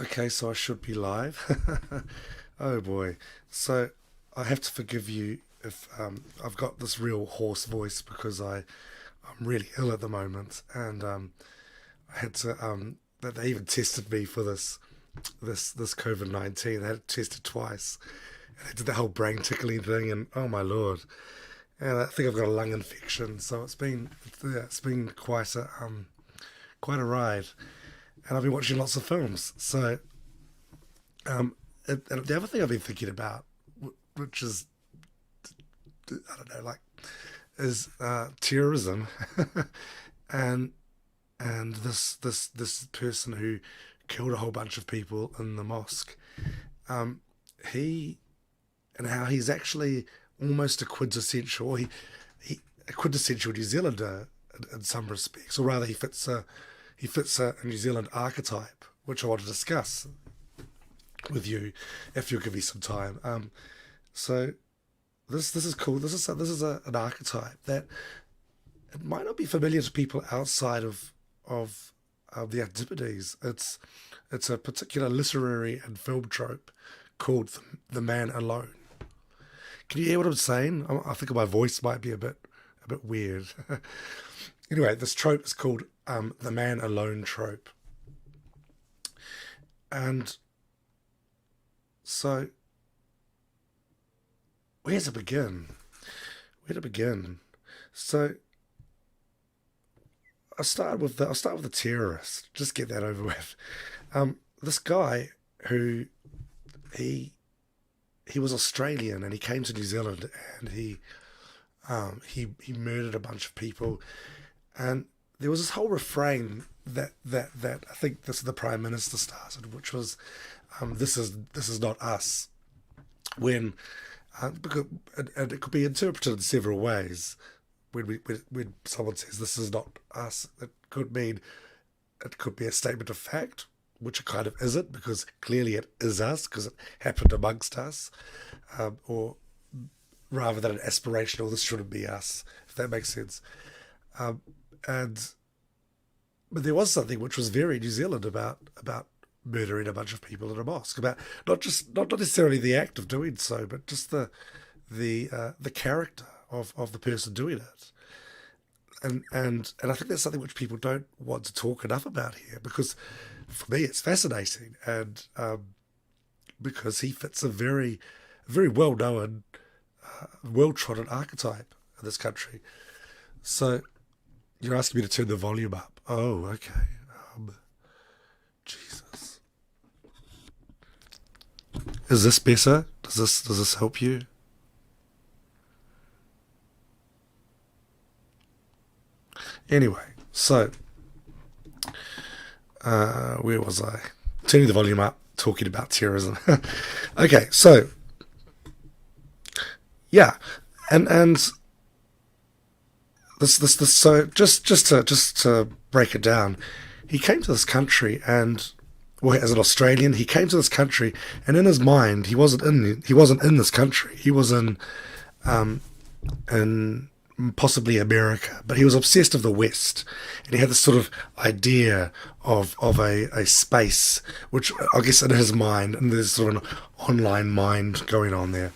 Okay, so I should be live. Oh boy. So I have to forgive you if I've got this real hoarse voice because I'm really ill at the moment, and I had to that they even tested me for this COVID-19. They had it tested twice, and they did the whole brain tickling thing, and oh my lord. And I think I've got a lung infection, so it's been quite a ride, and I've been watching lots of films. So and the other thing I've been thinking about, which is I don't know, like, is terrorism, and this person who killed a whole bunch of people in the mosque. Um, he and how he's actually almost a quintessential he a quintessential New Zealander in some respects, or rather, he fits a New Zealand archetype, which I want to discuss with you if you'll give me some time. So this is cool. An archetype that it might not be familiar to people outside of the Antipodes. It's a particular literary and film trope called the man alone. Can you hear what I'm saying? I think my voice might be a bit weird. Anyway, this trope is called the man alone trope, and so where to begin? Where to begin? So I'll start with the terrorist. Just get that over with. This guy who he he was Australian and he came to New Zealand, and he murdered a bunch of people, and there was this whole refrain that I think this the Prime Minister started, which was this is not us. When because and it could be interpreted in several ways. When someone says this is not us, it could be a statement of fact, which it kind of isn't, because clearly it is us because it happened amongst us, or rather than an aspirational, this shouldn't be us, if that makes sense. Um, and but there was something which was very New Zealand about murdering a bunch of people in a mosque, about not necessarily the act of doing so, but just the character of the person doing it. And I think that's something which people don't want to talk enough about here, because for me it's fascinating, and because he fits a very well known, well trodden archetype in this country. So you're asking me to turn the volume up. Oh, okay. Um, Jesus, is this better? Does this help you? Anyway, so where was I? Turning the volume up, talking about terrorism. Okay, so yeah, and this so just to break it down, he came to this country, and well, as an Australian, he came to this country, and in his mind, he wasn't in this country. He was um, in possibly America, but he was obsessed with the West, and he had this sort of idea of a space, which I guess in his mind, and there's sort of an online mind going on there,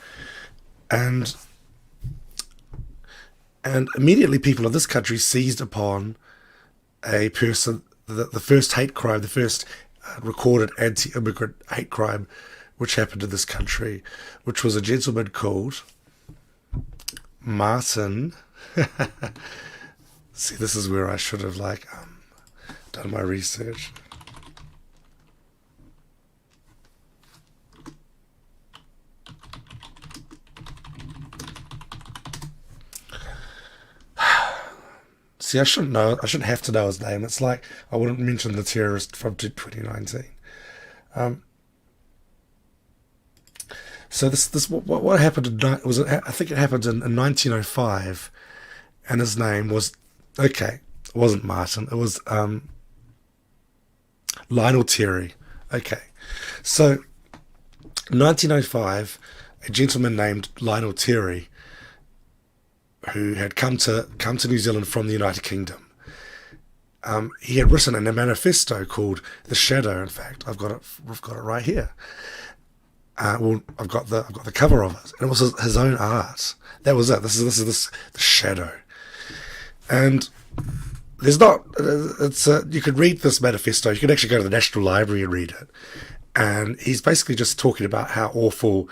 and and immediately people of this country seized upon a person, the first hate crime, the first recorded anti-immigrant hate crime which happened in this country, which was a gentleman called Martin. See, this is where I should have done my research. See, I shouldn't know. I shouldn't have to know his name. It's like I wouldn't mention the terrorist from 2019. Um, so this what happened in, was it, I think it happened in 1905, and his name was, okay. It wasn't Martin. It was Lionel Terry. Okay, so 1905, a gentleman named Lionel Terry, who had come to New Zealand from the United Kingdom, he had written in a manifesto called "The Shadow." In fact, we've got it right here. Well, I've got the cover of it, and it was his own art. That was it. This is the Shadow, and there's not. It's you could read this manifesto. You could actually go to the National Library and read it, and he's basically just talking about how awful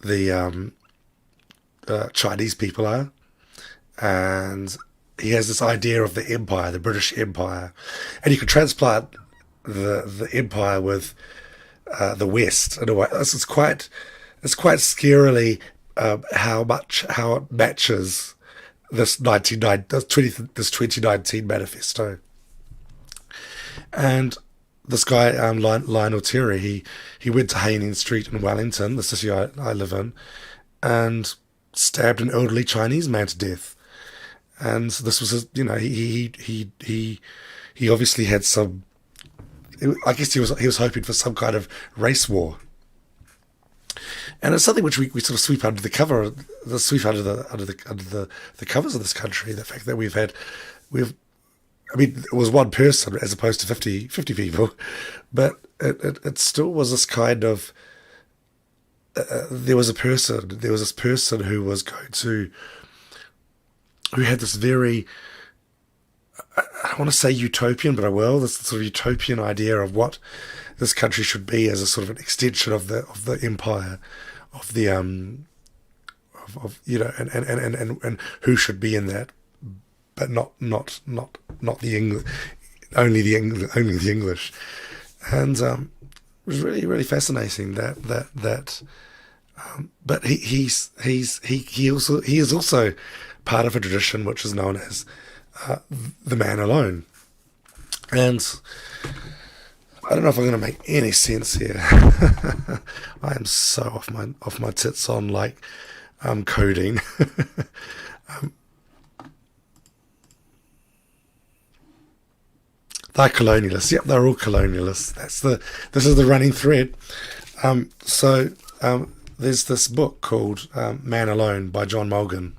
the Chinese people are, and he has this idea of the empire, the British Empire, and you could transplant the empire with the West in a way. It's quite scarily how it matches this 2019 manifesto. And this guy, Lionel Terry, he went to Haining Street in Wellington, the city I live in, and stabbed an elderly Chinese man to death. And this was his, he obviously had some. I guess he was hoping for some kind of race war. And it's something which we sort of sweep under the cover, under the covers of this country. The fact that it was one person as opposed to 50 people, but it still was this kind of. There was this person who was who had this very. I don't want to say utopian, but I will. This sort of utopian idea of what this country should be as a sort of an extension of the empire, of the and who should be in that, but not the English, only the English, and it was really fascinating that. But he is also part of a tradition which is known as the man alone. And I don't know if I'm going to make any sense here. I am so off my tits on coding. They're colonialists. Yep, they're all colonialists. This is the running thread. There's this book called Man Alone by John Mulgan,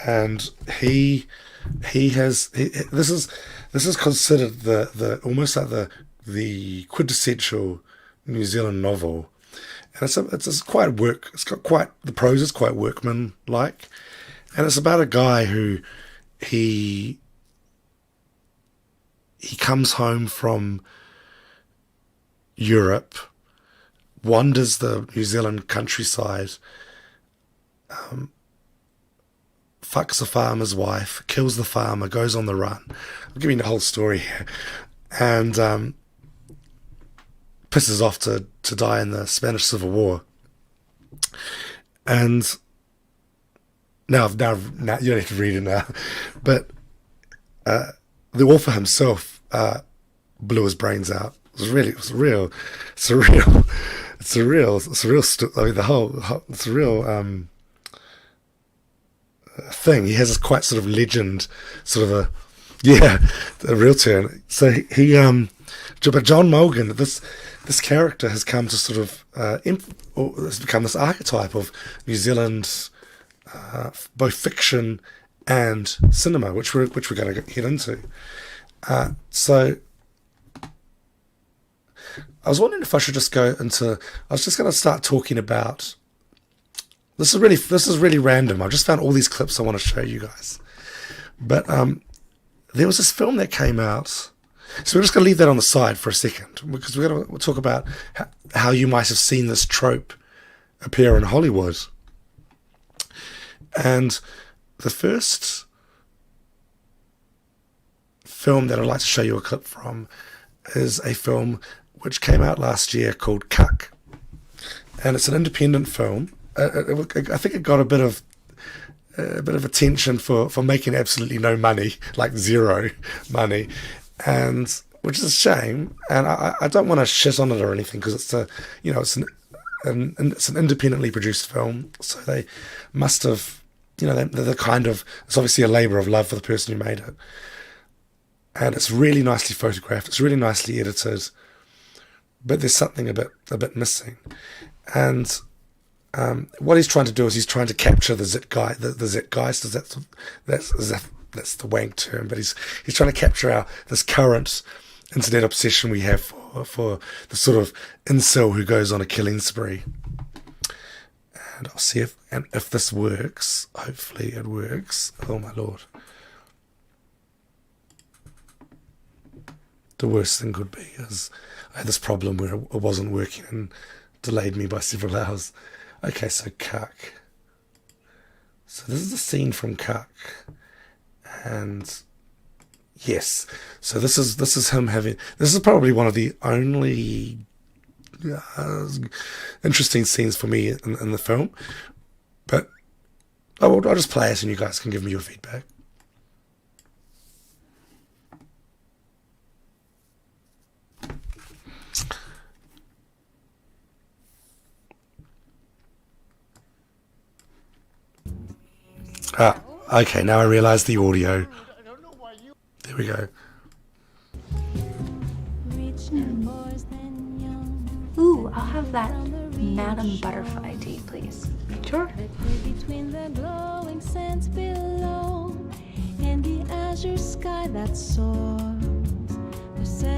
and this is considered the almost like the quintessential New Zealand novel, and it's quite work. It's got quite the prose is quite workman like, and it's about a guy who he comes home from Europe, wanders the New Zealand countryside, fucks a farmer's wife, kills the farmer, goes on the run. I'm giving the whole story here. And pisses off to die in the Spanish Civil War. And now you don't have to read it now. But the author himself blew his brains out. It's a real thing. He has this quite sort of legend, sort of a real turn. So but John Mulgan, this character has come to sort of has become this archetype of New Zealand, both fiction and cinema, which we're going to get into. So I was wondering if I should just go into. I was just going to start talking about. This is really random. I just found all these clips I want to show you guys. But there was this film that came out. So we're just going to leave that on the side for a second, because we'll talk about how you might have seen this trope appear in Hollywood. And the first film that I'd like to show you a clip from is a film which came out last year called Cuck. And it's an independent film. I think it got a bit of attention for making absolutely no money, like zero money, and which is a shame. And I don't want to shit on it or anything, because it's it's an independently produced film, so they must have, they're kind of, it's obviously a labour of love for the person who made it, and it's really nicely photographed, it's really nicely edited, but there's something a bit missing, and. What he's trying to do is he's trying to capture the Zeitgeist. The Zeitgeist is that's the wank term, but he's trying to capture this current internet obsession we have for the sort of incel who goes on a killing spree. And I'll see if this works. Hopefully it works. Oh my lord. The worst thing could be is I had this problem where it wasn't working and delayed me by several hours. Okay, so Cuck. So this is a scene from Cuck. And yes, so this is him having, this is probably one of the only interesting scenes for me in the film. But I'll just play it and you guys can give me your feedback. Okay, now I realise the audio. There we go. Ooh, I'll have that Madam Butterfly tea, please. Sure.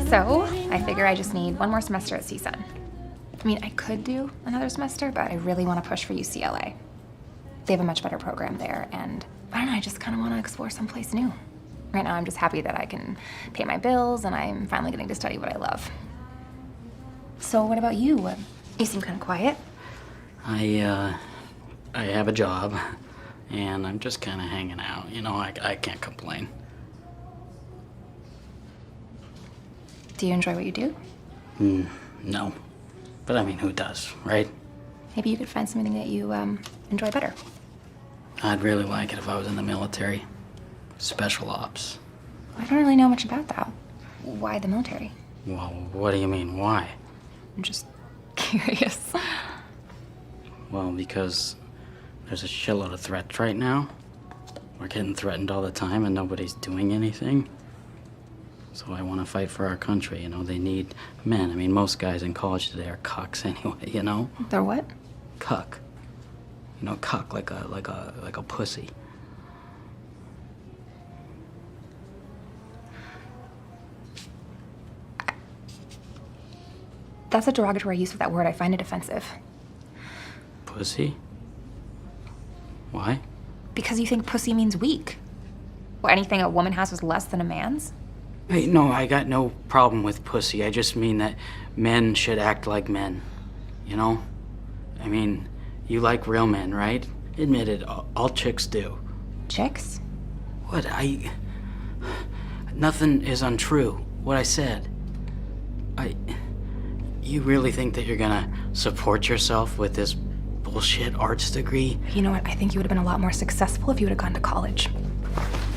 So, I figure I just need one more semester at CSUN. I mean, I could do another semester, but I really want to push for UCLA. They have a much better program there, and I don't know, I just kind of want to explore someplace new. Right now, I'm just happy that I can pay my bills, and I'm finally getting to study what I love. So what about you? You seem kind of quiet. I have a job, and I'm just kind of hanging out. You know, I can't complain. Do you enjoy what you do? No. But I mean, who does, right? Maybe you could find something that you enjoy better. I'd really like it if I was in the military. Special ops. I don't really know much about that. Why the military? Well, what do you mean, why? I'm just curious. Well, because there's a shitload of threats right now. We're getting threatened all the time and nobody's doing anything. So I want to fight for our country, you know. They need men. I mean, most guys in college today are cucks anyway, you know? They're what? Cuck. You know, cuck like a pussy. That's a derogatory use of that word. I find it offensive. Pussy? Why? Because you think pussy means weak. Well, anything a woman has is less than a man's? Hey, no, I got no problem with pussy. I just mean that men should act like men, you know? I mean, you like real men, right? Admit it, all chicks do. Chicks? What, nothing is untrue. What I said. You really think that you're gonna support yourself with this bullshit arts degree? You know what? I think you would have been a lot more successful if you would have gone to college.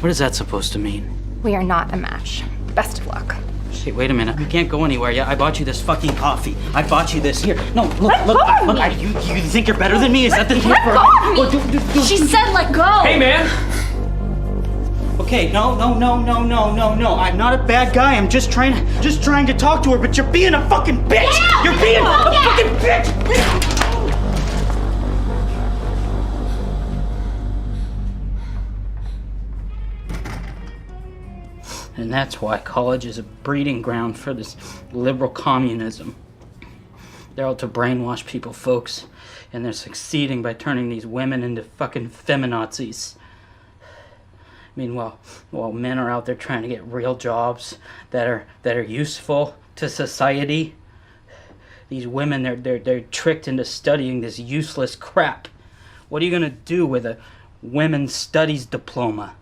What is that supposed to mean? We are not a match. Best of luck. Hey, wait a minute. You can't go anywhere. Yeah, I bought you this fucking coffee. I bought you this. Here. No, look. You think you're better than me? Is that the Let go of me! She said let go! Hey, man! Okay, no. I'm not a bad guy. I'm just trying to talk to her, but you're being a fucking bitch! Yeah, you're being a fucking bitch! And that's why college is a breeding ground for this liberal communism. They're out to brainwash people, folks, and they're succeeding by turning these women into fucking feminazis. Meanwhile, while men are out there trying to get real jobs that are useful to society, these women they're tricked into studying this useless crap. What are you gonna do with a women's studies diploma?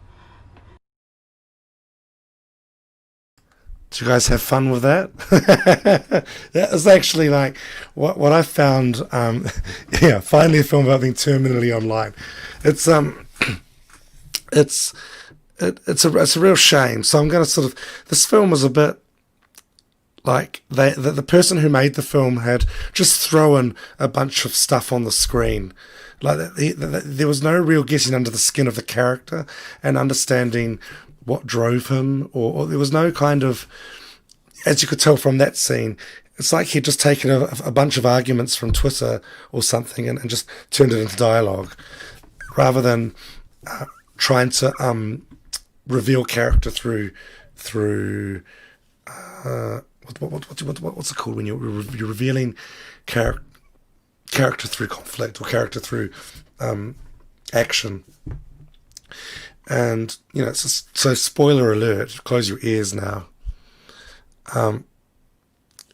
Did you guys have fun with that? That was actually like what I found. Yeah, finally a film about being terminally online. It's a real shame. So I'm going to sort of, this film was a bit like the person who made the film had just thrown a bunch of stuff on the screen. Like there was no real getting under the skin of the character and understanding what drove him, or there was no kind of, as you could tell from that scene, it's like he'd just taken a bunch of arguments from Twitter or something and just turned it into dialogue, rather than trying to reveal character through what's it called when you're revealing character through conflict, or character through action. And so spoiler alert, close your ears now.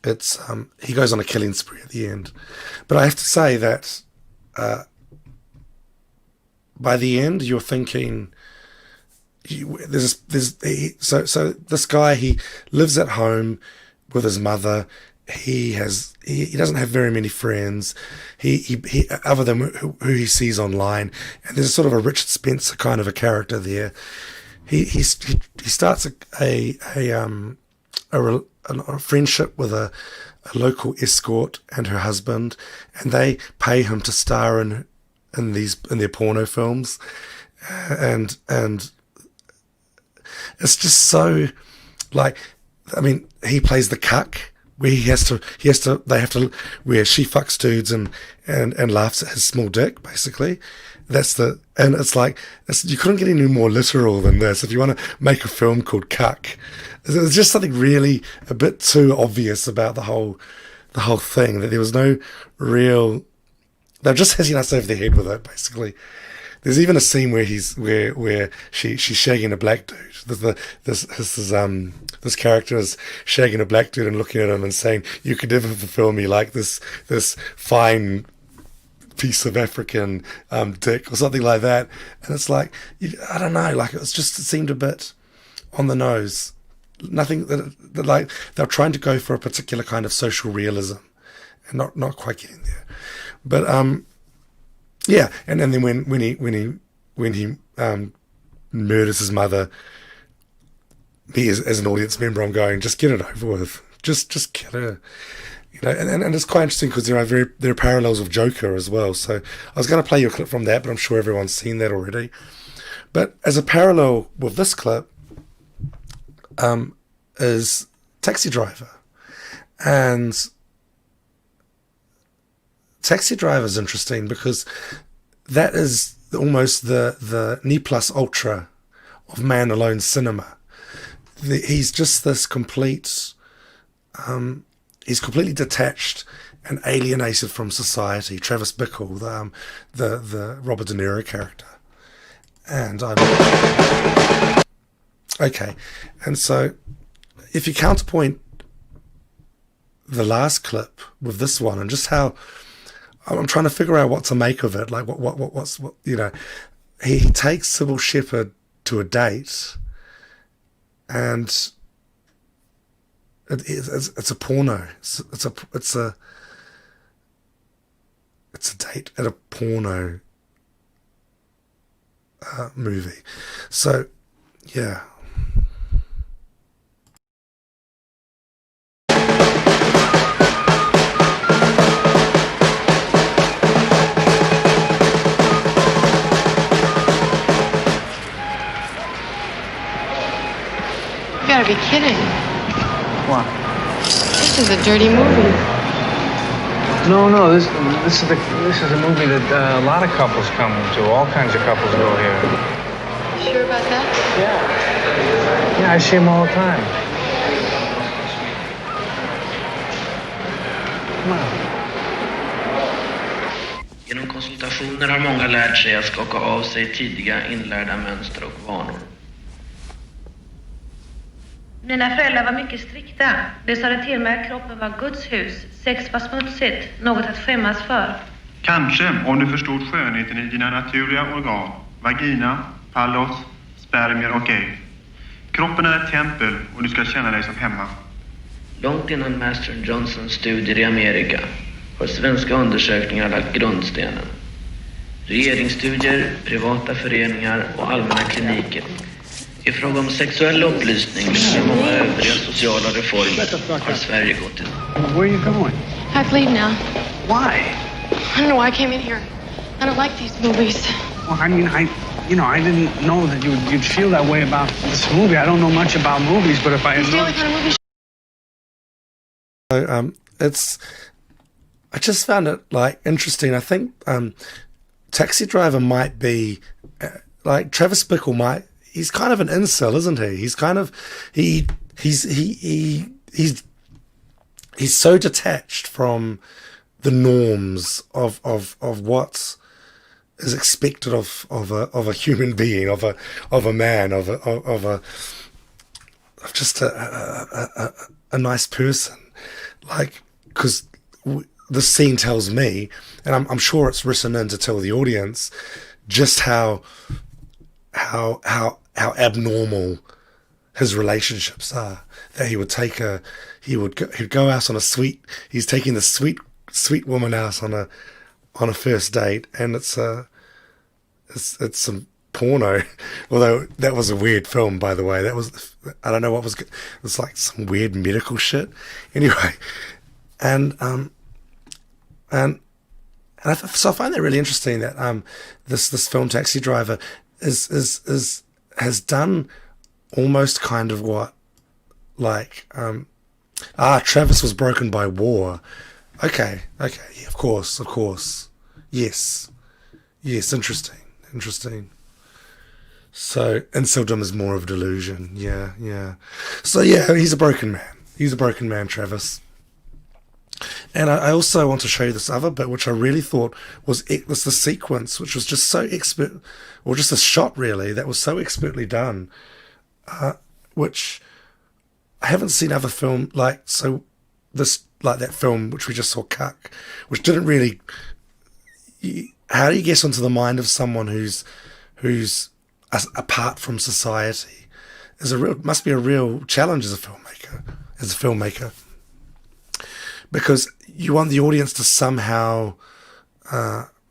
It's he goes on a killing spree at the end, but I have to say that by the end you're thinking, so this guy, he lives at home with his mother. He doesn't have very many friends. He other than who he sees online, and there's sort of a Richard Spencer kind of a character there. He starts a friendship with a local escort and her husband, and they pay him to star in their porno films, and it's just so, like, I mean, he plays the cuck, where they have to, where she fucks dudes and laughs at his small dick, basically. And it's like, you couldn't get any more literal than this. If you want to make a film called Cuck, there's just something really a bit too obvious about the whole thing, that there was no real, they're just hitting us over the head with it, basically. There's even a scene where she's shagging a black dude. This character is shagging a black dude and looking at him and saying, "You could never fulfill me like this fine piece of African dick," or something like that. And it's like, I don't know, like it seemed a bit on the nose. Nothing that like they're trying to go for a particular kind of social realism, and not quite getting there. But yeah, and then when he murders his mother, me as an audience member, I'm going, just get it over with, just kill her, and it's quite interesting because there are parallels with Joker as well. So I was going to play you a clip from that, but I'm sure everyone's seen that already. But as a parallel with this clip, is Taxi Driver, and Taxi Driver is interesting because that is almost the ne plus ultra of man alone cinema. He's just this complete, he's completely detached and alienated from society. Travis Bickle, the Robert De Niro character, and okay, and so if you counterpoint the last clip with this one, and just how I'm trying to figure out what to make of it. Like what's he takes Sybil Shepherd to a date, and it's a porno. It's a date at a porno movie. So yeah. You gotta be kidding. What? This is a dirty movie. No. This is a movie that a lot of couples come to. All kinds of couples go here. You sure about that? Yeah, I see them all the time. Come on. Genom konsultationer har många lärt sig att skaka av sig tidiga inlärda mönster och vanor. Mina föräldrar var mycket strikta. De sade till mig att kroppen var Guds hus. Sex var smutsigt, något att skämmas för. Kanske om du förstod skönheten i dina naturliga organ, vagina, pallos, spermier och ägg. Kroppen är ett tempel och du ska känna dig som hemma. Långt innan Master Johnsons studier i Amerika har svenska undersökningar lagt grundstenen. Regeringsstudier, privata föreningar och allmänna kliniker. I fråga om sexuell upplysning och många övriga sociala reformer har Sverige gått till. Where are you going? I have to leave now. Why? I don't know why I came in here. I don't like these movies. Well, I mean, I didn't know that you'd feel that way about this movie. I don't know much about movies, but if I had It's the only known... kind of movie. So, I just found it like interesting. I think Taxi Driver might be like Travis Bickle he's kind of an incel, isn't he? He's kind of he's so detached from the norms of what is expected of a human being, of a man, of just a nice person, like, because the scene tells me, and I'm sure it's written in to tell the audience just how abnormal his relationships are. That he'd go out on he's taking the sweet woman out on a first date, and it's some porno. Although that was a weird film, by the way. I don't know what was. It was like some weird medical shit. Anyway, and so I find that really interesting that this film Taxi Driver has done almost kind of what, like, Travis was broken by war. Okay, yeah, of course, yes, interesting. So inceldom is more of a delusion, yeah. So yeah, he's a broken man, Travis. And I also want to show you this other bit, which I really thought was the sequence, which was just so expert, or just a shot really that was so expertly done, which I haven't seen other film like that film which we just saw, Cuck, which didn't really. How do you get into the mind of someone who's apart from society? Must be a real challenge as a filmmaker. Because you want the audience to somehow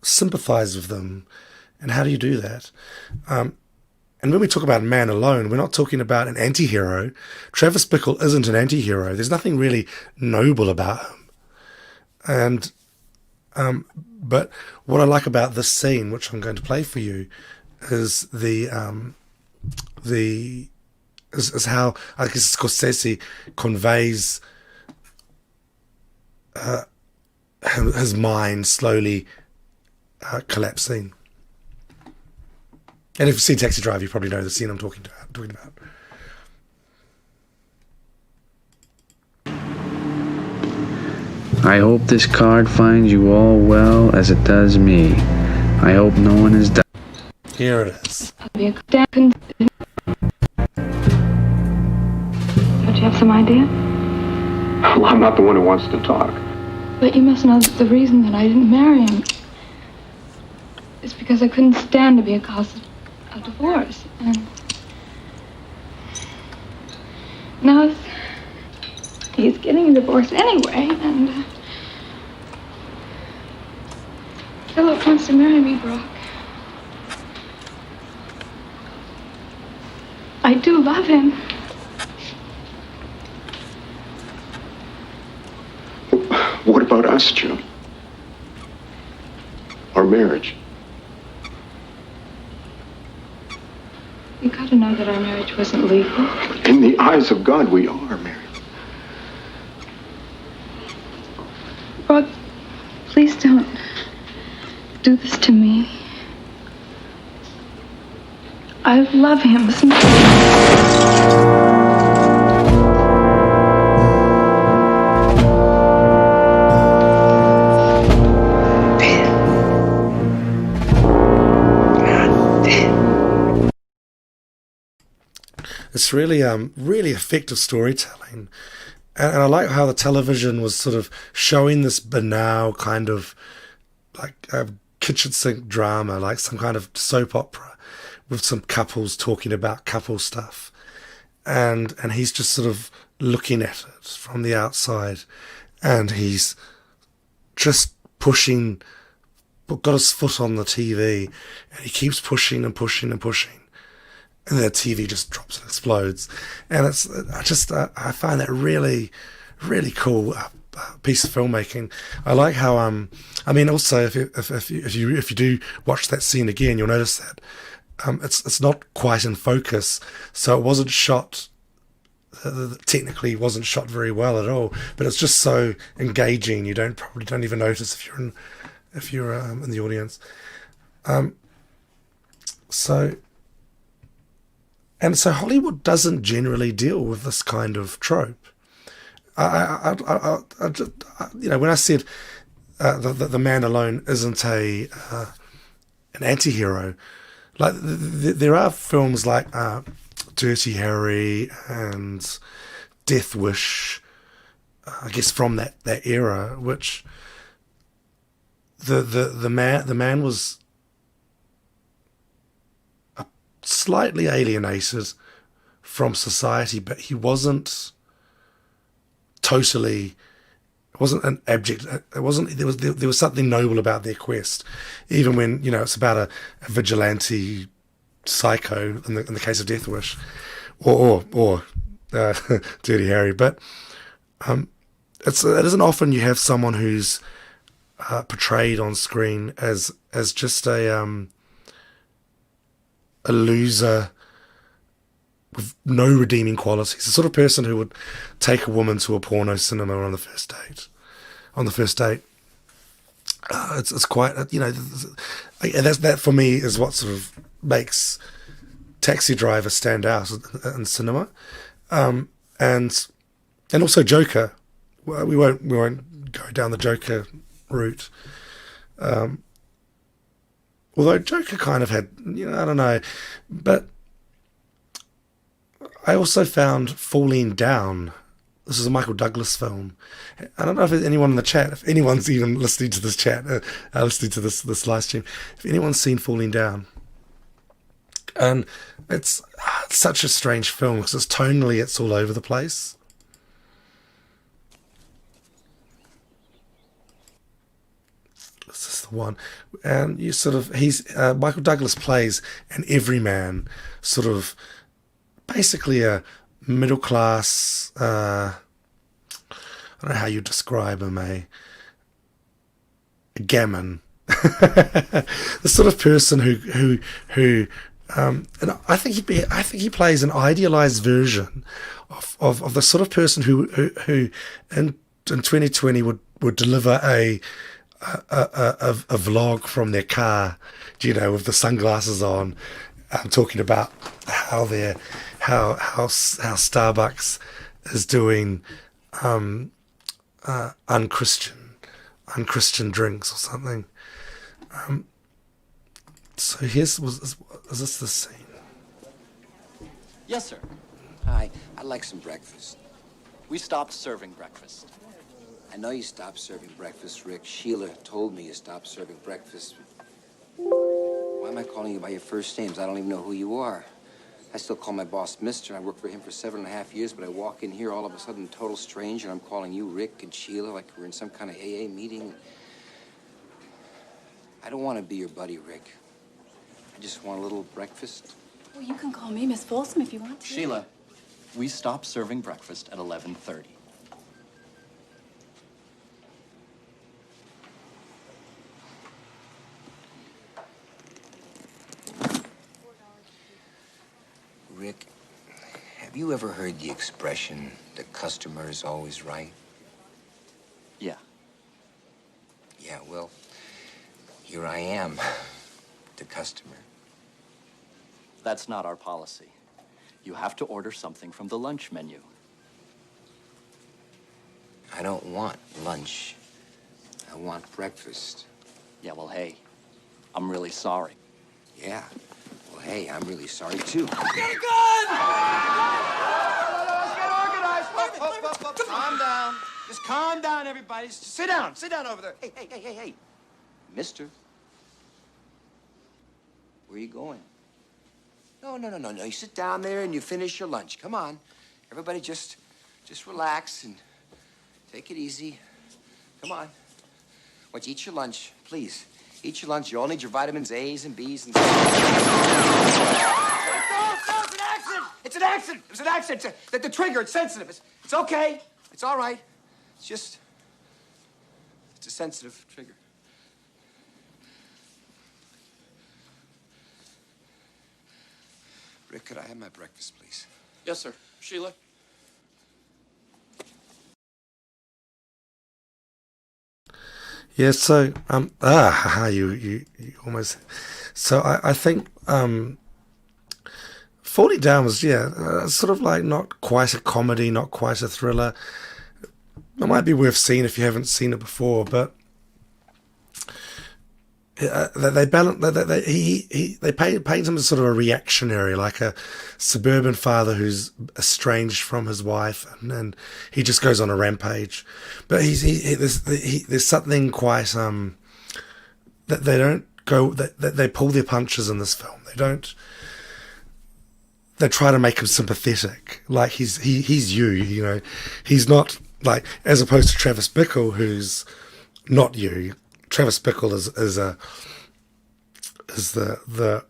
sympathize with them. And how do you do that? And when we talk about Man Alone, we're not talking about an anti-hero. Travis Bickle isn't an anti-hero. There's nothing really noble about him. And but what I like about this scene, which I'm going to play for you, is is how I guess Scorsese conveys his mind slowly collapsing. And if you've seen Taxi Driver, you probably know the scene I'm talking about. I hope this card finds you all well as it does me. I hope no one is dying. Here it is. Don't you have some idea? Well, I'm not the one who wants to talk. But you must know that the reason that I didn't marry him is because I couldn't stand to be a cause of divorce. And now he's getting a divorce anyway, and Philip wants to marry me, Brock. I do love him. What about us, June? Our marriage? You gotta know that our marriage wasn't legal. In the eyes of God, we are married. Brock, please don't do this to me. I love him. It's really effective storytelling, and I like how the television was sort of showing this banal kind of like kitchen sink drama, like some kind of soap opera, with some couples talking about couple stuff, and he's just sort of looking at it from the outside, and he's just got his foot on the TV, and he keeps pushing and pushing and pushing. And the TV just drops and explodes, and I find that really, really cool piece of filmmaking. I like how I mean, also if you do watch that scene again, you'll notice that it's not quite in focus, so it wasn't shot. Technically, wasn't shot very well at all, but it's just so engaging. You probably don't even notice if you're in the audience. So. And so Hollywood doesn't generally deal with this kind of trope. When I said the man alone isn't an anti-hero, like there are films like Dirty Harry and Death Wish, I guess from that era, which the man was slightly alienated from society, but he wasn't totally. It wasn't an abject. It wasn't. There was something noble about their quest, even when it's about a vigilante psycho in the case of Death Wish, or Dirty Harry. But it isn't often you have someone who's portrayed on screen as just a loser with no redeeming qualities. The sort of person who would take a woman to a porno cinema on the first date. It's quite, that for me is what sort of makes Taxi Driver stand out in cinema, and also Joker. Well, we won't go down the Joker route. Although Joker kind of had, I don't know, but I also found Falling Down. This is a Michael Douglas film. I don't know if there's anyone in the chat, if anyone's even listening to this chat, listening to this live stream, if anyone's seen Falling Down. And it's such a strange film because it's tonally, it's all over the place. This is the one. And you sort of, Michael Douglas plays an everyman, sort of, basically a middle class, I don't know how you describe him, a gammon, the sort of person who and I think he plays an idealized version of the sort of person who in 2020 would deliver a vlog from their car, with the sunglasses on, talking about how Starbucks is doing unchristian drinks or something. So is this the scene? Yes, sir. Hi, I'd like some breakfast. We stopped serving breakfast. I know you stopped serving breakfast, Rick. Sheila told me you stopped serving breakfast. Why am I calling you by your first names? I don't even know who you are. I still call my boss Mister. I worked for him for 7.5 years, but I walk in here all of a sudden, total stranger, and I'm calling you Rick and Sheila like we're in some kind of AA meeting. I don't want to be your buddy, Rick. I just want a little breakfast. Well, you can call me Miss Folsom if you want to. Sheila, we stopped serving breakfast at 11:30. Rick, have you ever heard the expression, the customer is always right? Yeah. Yeah, well, here I am, the customer. That's not our policy. You have to order something from the lunch menu. I don't want lunch. I want breakfast. Yeah, well, hey, I'm really sorry. Yeah. Well, hey, I'm really sorry, too. Get a gun! Let's get organized. Calm down. Just calm down, everybody. Just sit down. Sit down over there. Hey. Mister. Where are you going? No. You sit down there and you finish your lunch. Come on. Everybody just relax and take it easy. Come on. Why don't you eat your lunch, please? Eat your lunch. You all need your vitamins A's and B's and... No, it's an accident. It's an accident. The trigger, it's sensitive. It's okay. It's all right. It's a sensitive trigger. Rick, could I have my breakfast, please? Yes, sir. Sheila? Yeah, so you almost. So I think Falling Down was, sort of like not quite a comedy, not quite a thriller. It might be worth seeing if you haven't seen it before, but they balance. They paint him as sort of a reactionary, like a suburban father who's estranged from his wife, and he just goes on a rampage. But there's something quite that they don't go. That they pull their punches in this film. They don't. They try to make him sympathetic, like he's you know, he's not like, as opposed to Travis Bickle, who's not you. Travis Bickle is the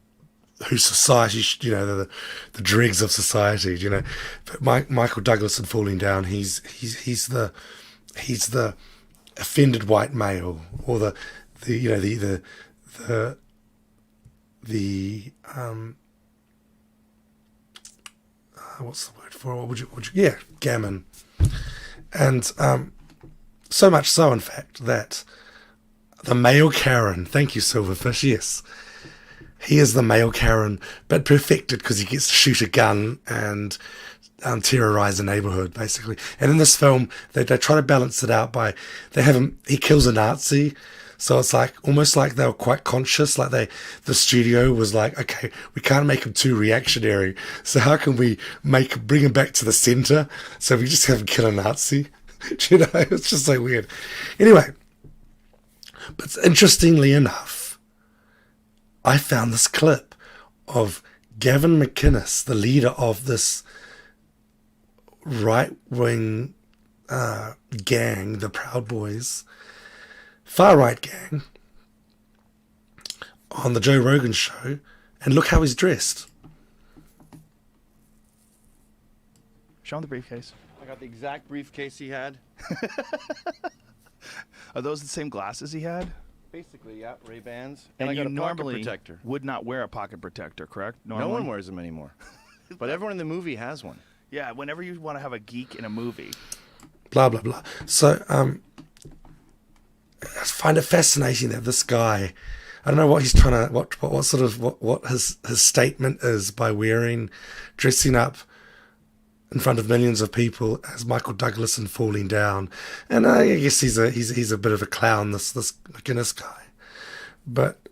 who society, you know, the dregs of society, you know. But Michael Douglas in Falling Down, he's the offended white male, or the you know the what's the word for it? What would you yeah, gammon. And so much so, in fact, that the male Karen, thank you, Silverfish, yes, he is the male Karen, but perfected because he gets to shoot a gun and terrorize a neighborhood, basically. And in this film, they try to balance it out by, they have him, he kills a Nazi. So it's like, almost like they were quite conscious, like the studio was like, okay, we can't make him too reactionary, so how can we bring him back to the center? So we just have him kill a Nazi. You know, it's just so weird. Anyway, but interestingly enough, I found this clip of Gavin McInnes, the leader of this right-wing gang, the Proud Boys, far-right gang, on the Joe Rogan show, and look how he's dressed. Show him the briefcase. I got the exact briefcase he had. Are those the same glasses he had? Basically, yeah, Ray-Bans. And I you got a pocket normally protector. would not wear a pocket protector, correct? Normally? No one wears them anymore. But everyone in the movie has one. Yeah, whenever you want to have a geek in a movie. Blah, blah, blah. So, I find it fascinating that this guy, I don't know what he's trying to, what his statement is by dressing up in front of millions of people as Michael Douglas in Falling Down. And I guess he's a bit of a clown, this McInnes guy. But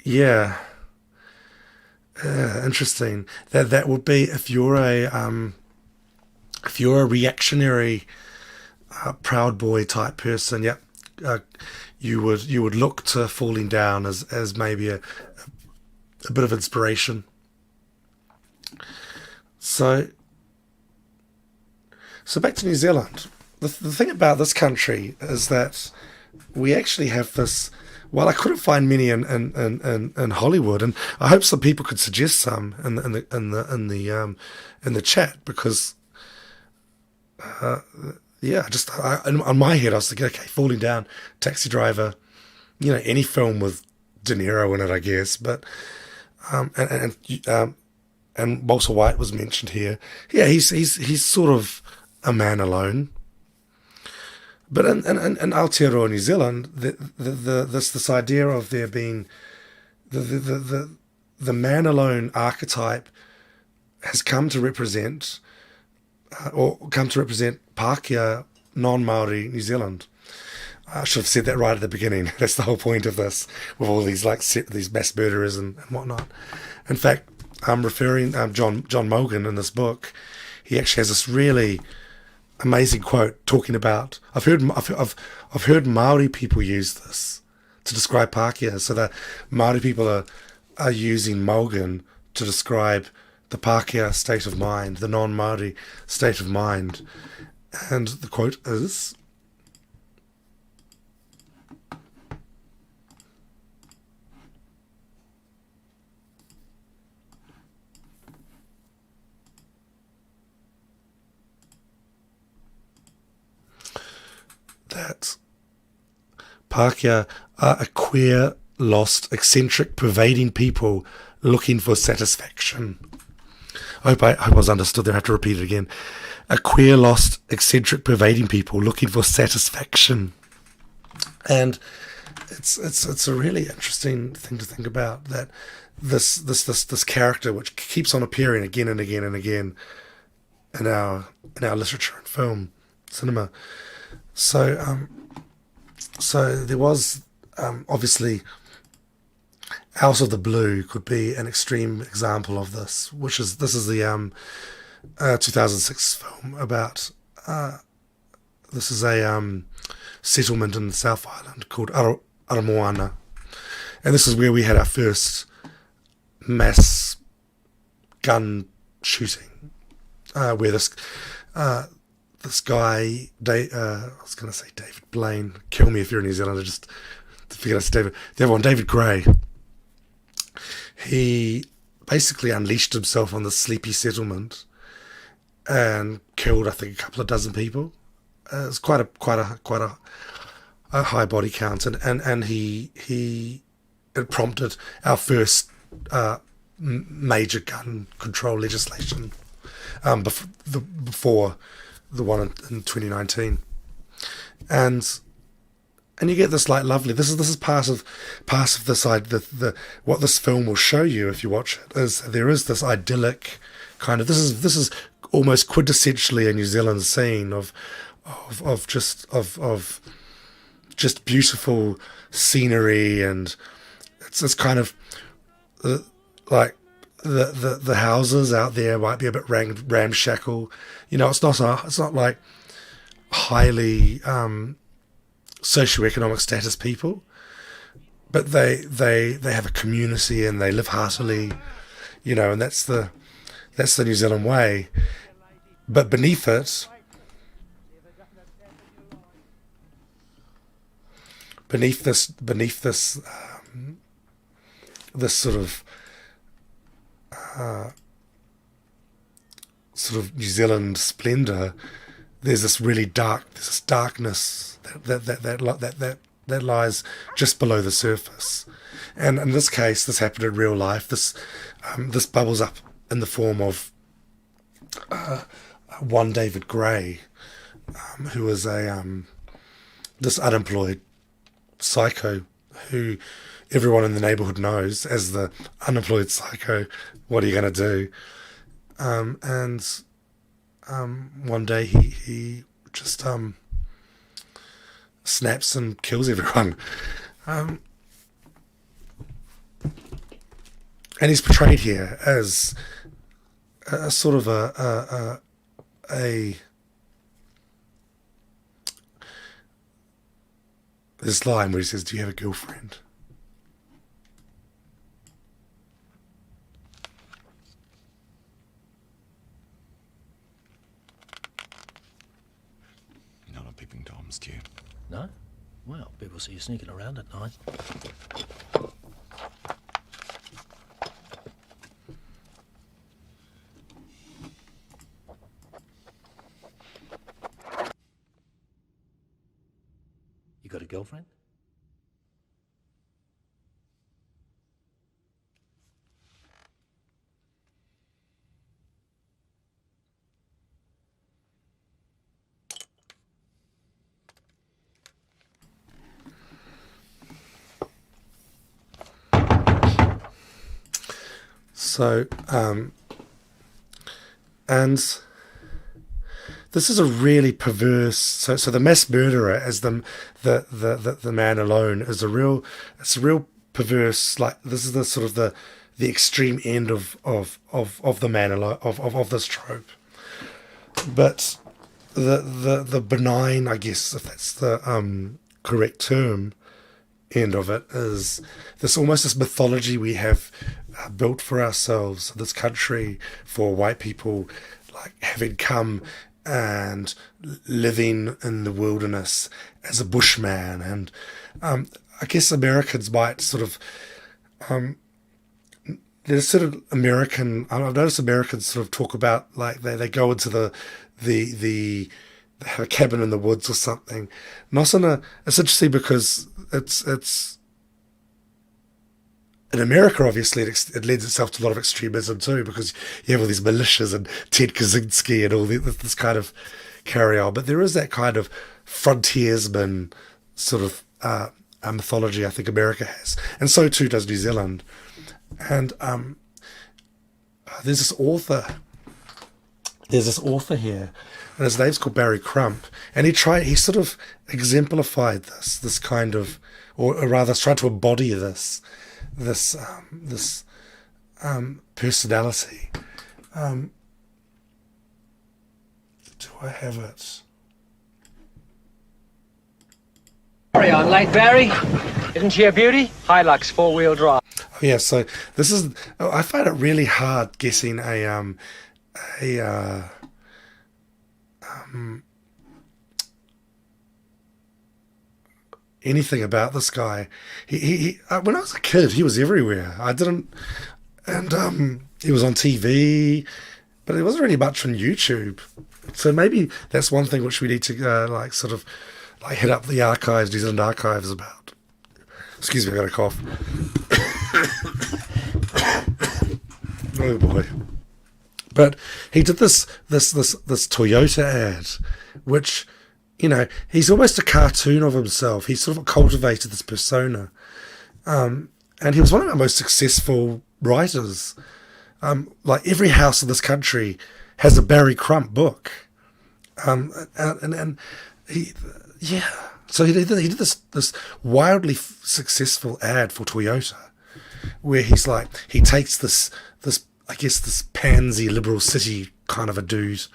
yeah, interesting. That would be, if you're a reactionary Proud Boy type person, yep. You would look to Falling Down as maybe a bit of inspiration. So back to New Zealand. The thing about this country is that we actually have this. Well, I couldn't find many in Hollywood, and I hope some people could suggest some in the chat, because. Yeah, on my head, I was thinking, okay, Falling Down, Taxi Driver, you know, any film with De Niro in it, I guess. But and Walter White was mentioned here. Yeah, he's sort of a man alone. But in Aotearoa, New Zealand, this idea of there being the man alone archetype has come to represent. Pākehā non-Māori New Zealand. I should have said that right at the beginning. That's the whole point of this, with all these these mass murderers and whatnot. In fact, I'm referring John Mogan in this book. He actually has this really amazing quote talking about. I've heard Māori people use this to describe Pākehā. So that Māori people are using Mogan to describe the Pākehā state of mind, the non-Māori state of mind. And the quote is, that Pākehā are a queer, lost, eccentric, pervading people looking for satisfaction. I hope I was understood there. I have to repeat it again. A queer, lost, eccentric, pervading people looking for satisfaction. And it's a really interesting thing to think about, that this character which keeps on appearing again and again and again in our literature and film cinema. So so there was obviously Out of the Blue could be an extreme example of this, this is the 2006 film about this is a settlement in the South Island called Aramoana, and this is where we had our first mass gun shooting, where this guy, I was going to say David Blaine, kill me if you're a New Zealander, just forget it's David. The other one, David Gray. He basically unleashed himself on the sleepy settlement and killed, I think, a couple of dozen people. It was quite a high body count, and it prompted our first major gun control legislation before the one in 2019, and you get this like lovely. This is part of the side the what this film will show you if you watch it is there is this idyllic kind of this is almost quintessentially a New Zealand scene of just beautiful scenery, and it's kind of like the houses out there might be a bit ramshackle. It's not like highly socioeconomic status people, but they have a community and they live heartily, and that's the New Zealand way. But beneath this this sort of New Zealand splendor, there's this darkness that lies just below the surface. And in this case, this happened in real life. This bubbles up in the form of one David Gray, who was this unemployed psycho who everyone in the neighbourhood knows as the unemployed psycho. What are you going to do? And one day he just snaps and kills everyone. And he's portrayed here as a sort of a this line where he says, "Do you have a girlfriend?" You're not peeping Toms, do you? No? Well, people see you sneaking around at night. You got a girlfriend? So, and this is a really perverse. So the mass murderer as the man alone is a real perverse. Like, this is the sort of the extreme end of the man alone of this trope. But the benign, I guess, if that's the correct term, end of it is this mythology we have built for ourselves, this country, for white people, like having come and living in the wilderness as a bushman. And I guess Americans might sort of there's sort of American, I've noticed Americans sort of talk about like they go into they have a cabin in the woods or something. It's interesting because it's in America, obviously, it lends itself to a lot of extremism too, because you have all these militias and Ted Kaczynski and all this kind of carry on. But there is that kind of frontiersman sort of mythology I think America has, and so too does New Zealand. And there's this author. There's this author here, and his name's called Barry Crump, and he sort of exemplified this kind of, or rather, tried to embody this personality. Do I have it? Sorry, I'm late, Barry. Isn't she a beauty? Hilux, four-wheel drive. Oh, yeah, so this is. I find it really hard guessing anything about this guy. He when I was a kid, he was everywhere. I didn't, and he was on TV, but it wasn't really much on YouTube. So maybe that's one thing which we need to like sort of like hit up the archives, New Zealand archives about. Excuse me, I got a cough. Oh boy. But he did this Toyota ad, which, you know, he's almost a cartoon of himself. He sort of cultivated this persona. And he was one of our most successful writers. Like every house in this country has a Barry Crump book. And he, yeah. So he did this wildly successful ad for Toyota, where he takes this I guess this pansy liberal city kind of a dude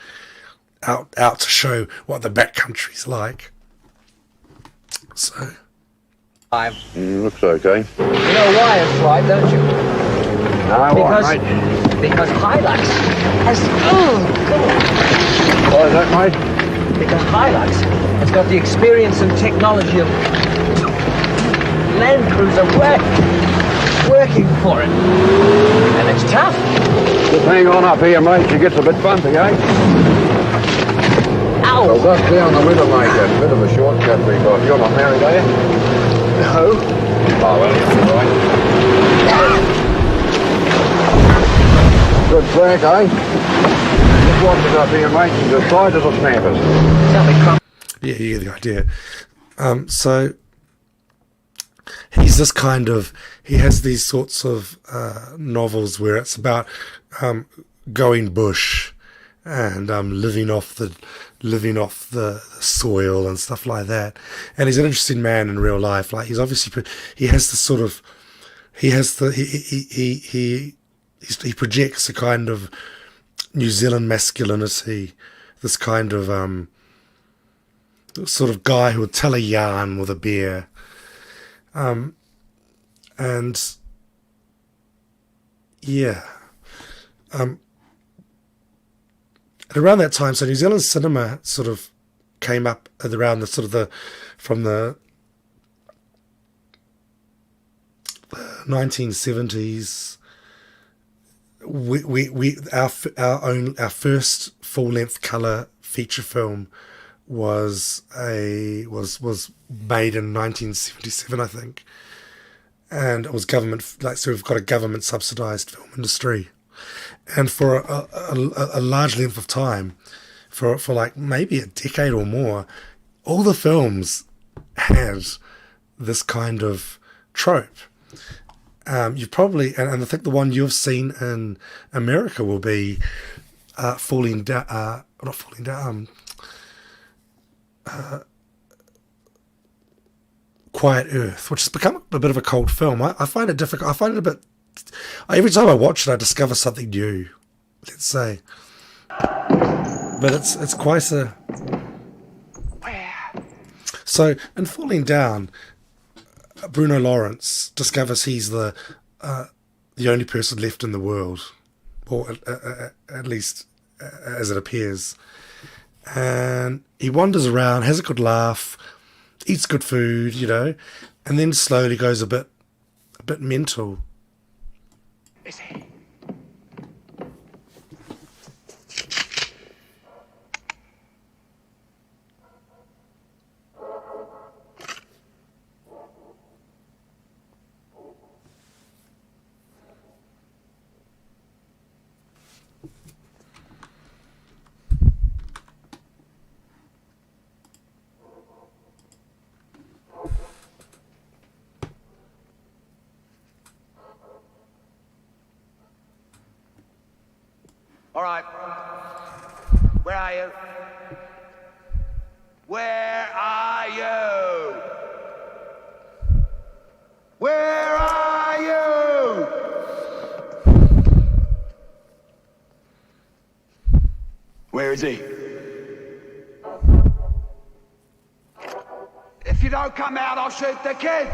out to show what the backcountry's like. So looks okay. You know why it's right, don't you? No, why, mate? Because Hilux has... Why is that, mate? Because Hilux has got the experience and technology of Land Cruiser working for it. And it's tough. Just hang on up here, mate. She gets a bit bumpy, eh? Ow! So that's down the river, mate. That's a bit of a shortcut we got. You're not married, are you? No. Oh, well, you're all right. Good crack, eh? Just watch it up here, mate. She's as tight as a snappers. Tell me, Crump. Yeah, you get the idea. So he's this kind of, he has these sorts of novels where it's about going bush and living off the soil and stuff like that. And he's an interesting man in real life. Like he's obviously, he has the sort of, he projects a kind of New Zealand masculinity, this kind of sort of guy who would tell a yarn with a beer. And yeah, and around that time, so New Zealand cinema sort of came up at around the sort of the from the 1970s. Our first full length color feature film was made in 1977, I think, and it was government, like, so we've got a government subsidized film industry, and for a large length of time, for like maybe a decade or more, all the films had this kind of trope. You've probably, and I think the one you've seen in America will be Quiet Earth, which has become a bit of a cult film. I find it difficult. I find it a bit. Every time I watch it, I discover something new. Let's say, but it's quite a. So in Falling Down, Bruno Lawrence discovers he's the only person left in the world, or at least as it appears. And he wanders around, has a good laugh, eats good food, you know, and then slowly goes a bit mental. All right. Where are you? Where are you? Where are you? Where is he? If you don't come out, I'll shoot the kid.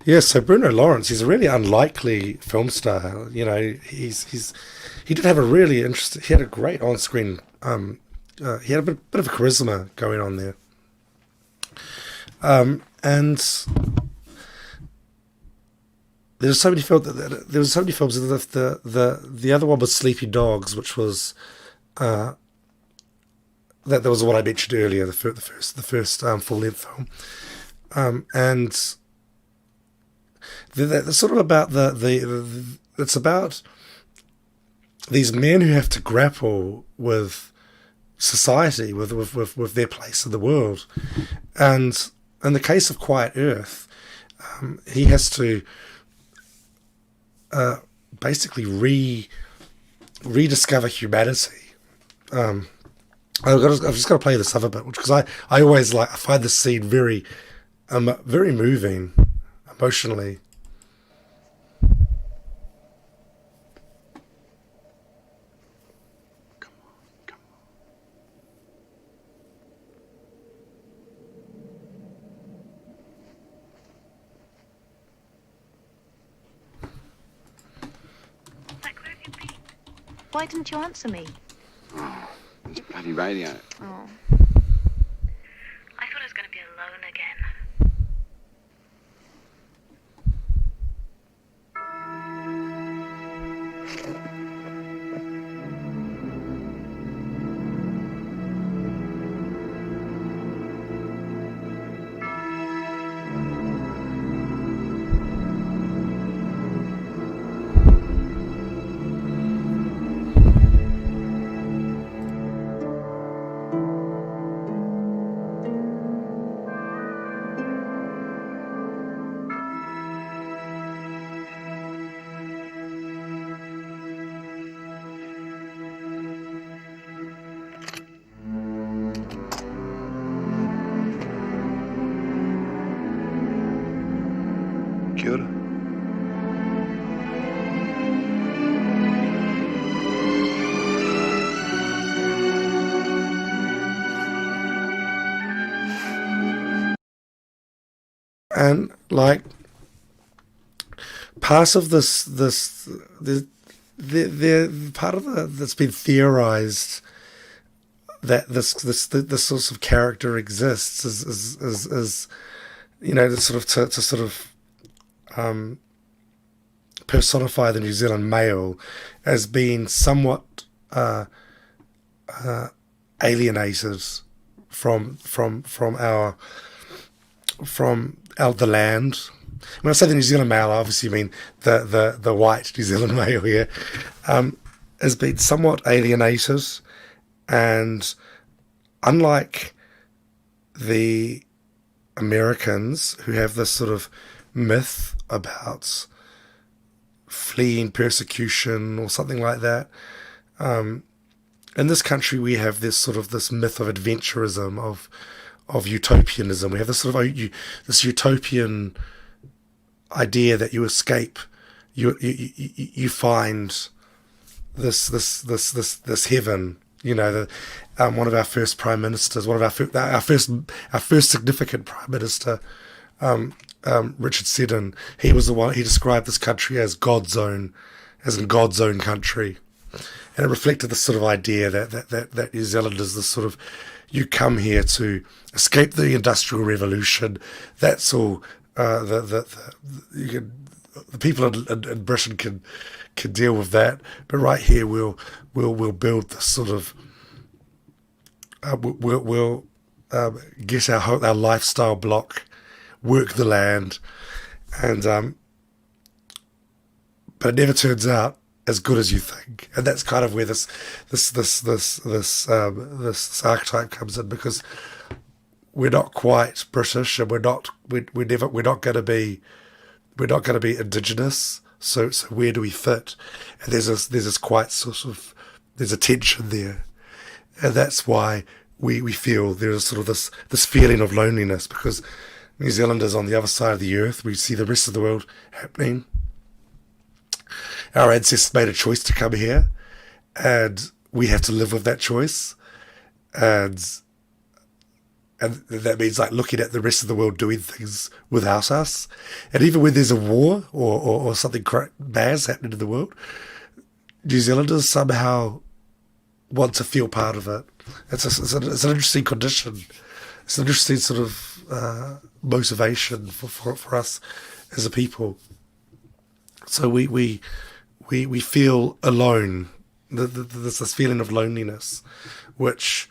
Yes, so Bruno Lawrence, he's a really unlikely film star. You know, he did have a really interesting. He had a great on-screen. He had a bit of a charisma going on there. And there's so many films. There was so many films. The other one was Sleepy Dogs, which was that was what I mentioned earlier. The first full-length film, and. They're sort of about it's about these men who have to grapple with society, with their place in the world, and in the case of Quiet Earth, he has to basically rediscover humanity. I've just got to play this other bit, because I always I find this scene very moving emotionally. Why didn't you answer me? Oh, it's bloody radio. Oh. I thought I was going to be alone again. Kia ora. And part of the part of that's been theorized that this sort of character exists is to personify the New Zealand male as being somewhat alienated from the land. When I say the New Zealand male, I obviously mean the white New Zealand male here, has been somewhat alienated, and unlike the Americans who have this sort of myth about fleeing persecution or something like that. In this country, we have this myth of adventurism, of utopianism. We have this sort of this utopian idea that you escape, you find this heaven. You know, one of our first prime ministers, our first significant prime minister, Richard Seddon, he was the one. He described this country as God's own, as in God's own country, and it reflected this sort of idea that New Zealand is this sort of, you come here to escape the Industrial Revolution. That's all. The people in Britain can deal with that, but right here we'll build this sort of we'll get our lifestyle block, work the land, and but it never turns out as good as you think, and that's kind of where this archetype comes in, because we're not quite British, and we're not going to be indigenous. So where do we fit? And there's this quite sort of, there's a tension there, and that's why we feel there's sort of this feeling of loneliness, because New Zealand is on the other side of the earth. We see the rest of the world happening. Our ancestors made a choice to come here, and we have to live with that choice, and that means like looking at the rest of the world doing things without us. And even when there's a war or something bad's happening in the world, New Zealanders somehow want to feel part of it. It's an interesting condition. It's an interesting sort of motivation for us as a people. So we feel alone. There's this feeling of loneliness, which,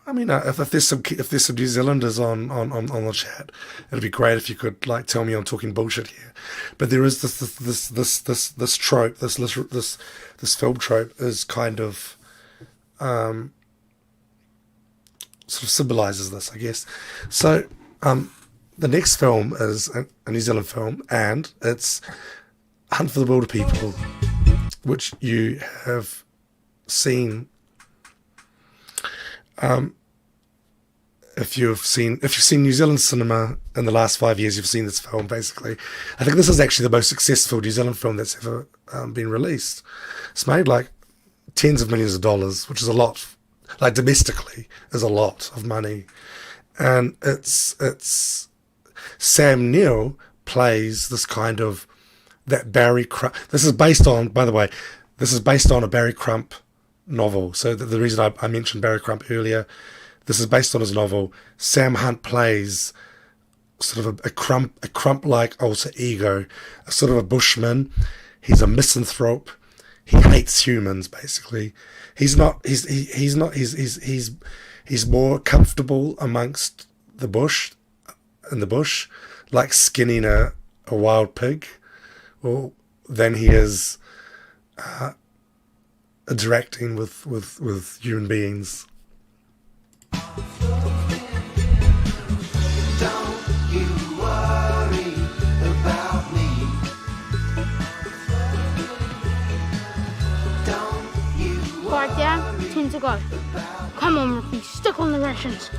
I mean, if there's some New Zealanders on the chat, it'd be great if you could like tell me I'm talking bullshit here. But there is this trope, this film trope is kind of sort of symbolises this, I guess. So the next film is a New Zealand film, and it's Hunt for the Wilder People, which you have seen. If you've seen New Zealand cinema in the last 5 years, you've seen this film, basically. I think this is actually the most successful New Zealand film that's ever been released. It's made like tens of millions of dollars, which is a lot, like domestically, is a lot of money. And it's Sam Neill plays this kind of, that Barry Crump. This is based on, by the way, a Barry Crump novel. So the reason I mentioned Barry Crump earlier, this is based on his novel. Sam Hunt plays sort of a Crump-like alter ego, a sort of a bushman. He's a misanthrope. He hates humans, basically. He's more comfortable amongst the bush, in the bush, like skinning a wild pig, or than he is interacting with human beings. Right, Dad, 10 to go. Come on, Ricky, stick on the rations.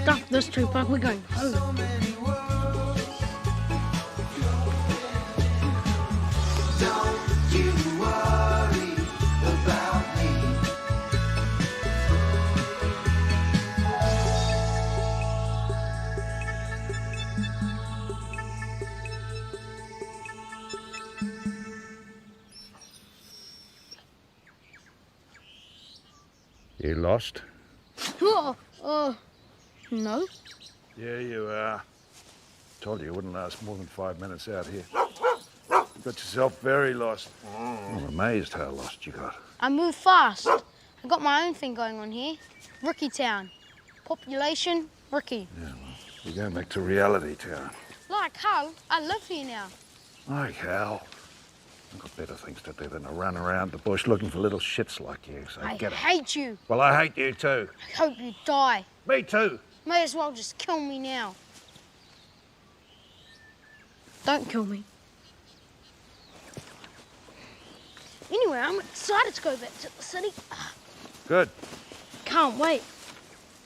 Stop this trooper, we're going home. You lost? No. Yeah, you are. Told you wouldn't last more than 5 minutes out here. You got yourself very lost. I'm amazed how lost you got. I move fast. I got my own thing going on here. Rookie Town. Population, rookie. You're going back to reality town. Like Hull, I live here now. Like hell. I've got better things to do than to run around the bush looking for little shits like you, so I get it. hate you. Well, I hate you too. I hope you die. Me too. May as well just kill me now. Don't kill me. Anyway, I'm excited to go back to the city. Good. Can't wait.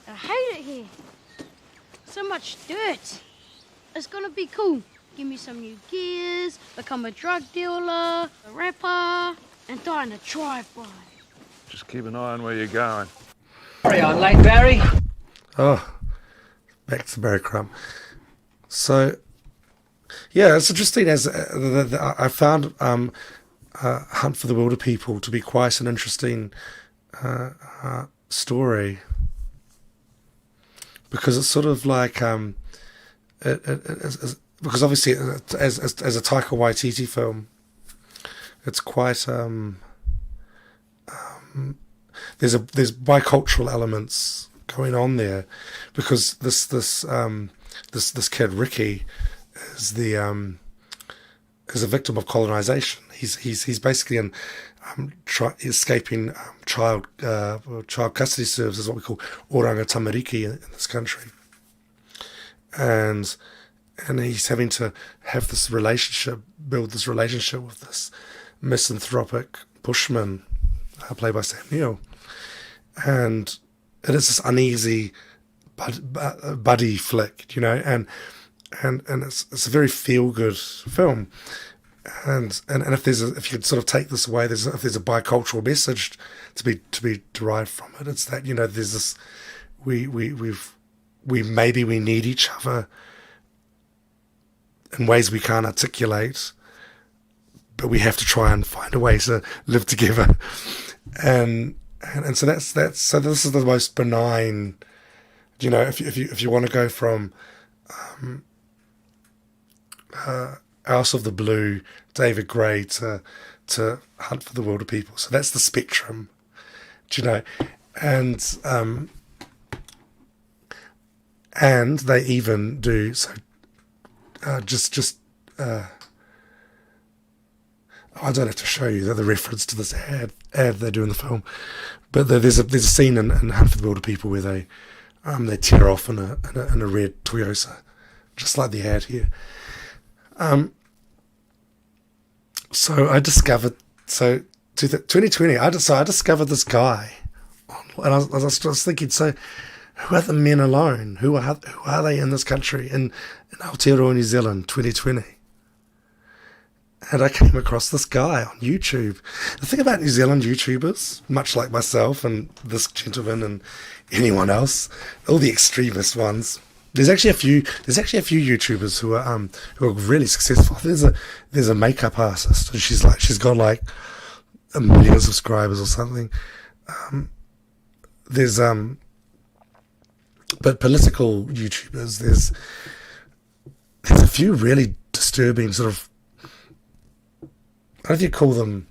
I hate it here. So much dirt. It's gonna be cool. Give me some new gears, become a drug dealer, a rapper, and die in a drive-by. Just keep an eye on where you're going. Carry on, Lane Barry. Oh, back to Barry Crumb. So, yeah, it's interesting. As I found Hunt for the Wilder People to be quite an interesting story, because it's sort of like because obviously as a Taika Waititi film, it's quite there's bicultural elements going on there, because this kid Ricky is is a victim of colonization. He's basically escaping child custody services, what we call oranga tamariki in this country, and he's having to have this relationship, build this relationship with this misanthropic bushman, played by Sam Neill, and it is this uneasy buddy flick, and it's a very feel good film, and if you could sort of take this away, if there's a bicultural message to be derived from it, it's that there's this we need each other in ways we can't articulate, but we have to try and find a way to live together, and so that's so this is the most benign, if you want to go from House of the Blue, David Gray to Hunt for the Wilder People. So that's the spectrum, and they even do so. I don't have to show you the reference to this ad they do in the film, but there's a scene in Hunt for the Wilder People where they tear off in a red Toyota, just like the ad here. So I discovered 2020. I discovered this guy, and I was thinking, so who are the men alone? Who are they in this country in Aotearoa, New Zealand, 2020? And I came across this guy on YouTube. The thing about New Zealand YouTubers, much like myself and this gentleman and anyone else, all the extremist ones, there's actually a few YouTubers who are really successful. There's a makeup artist, and she's got like 1 million subscribers or something. But political YouTubers, there's a few really disturbing sort of, I don't know if you call them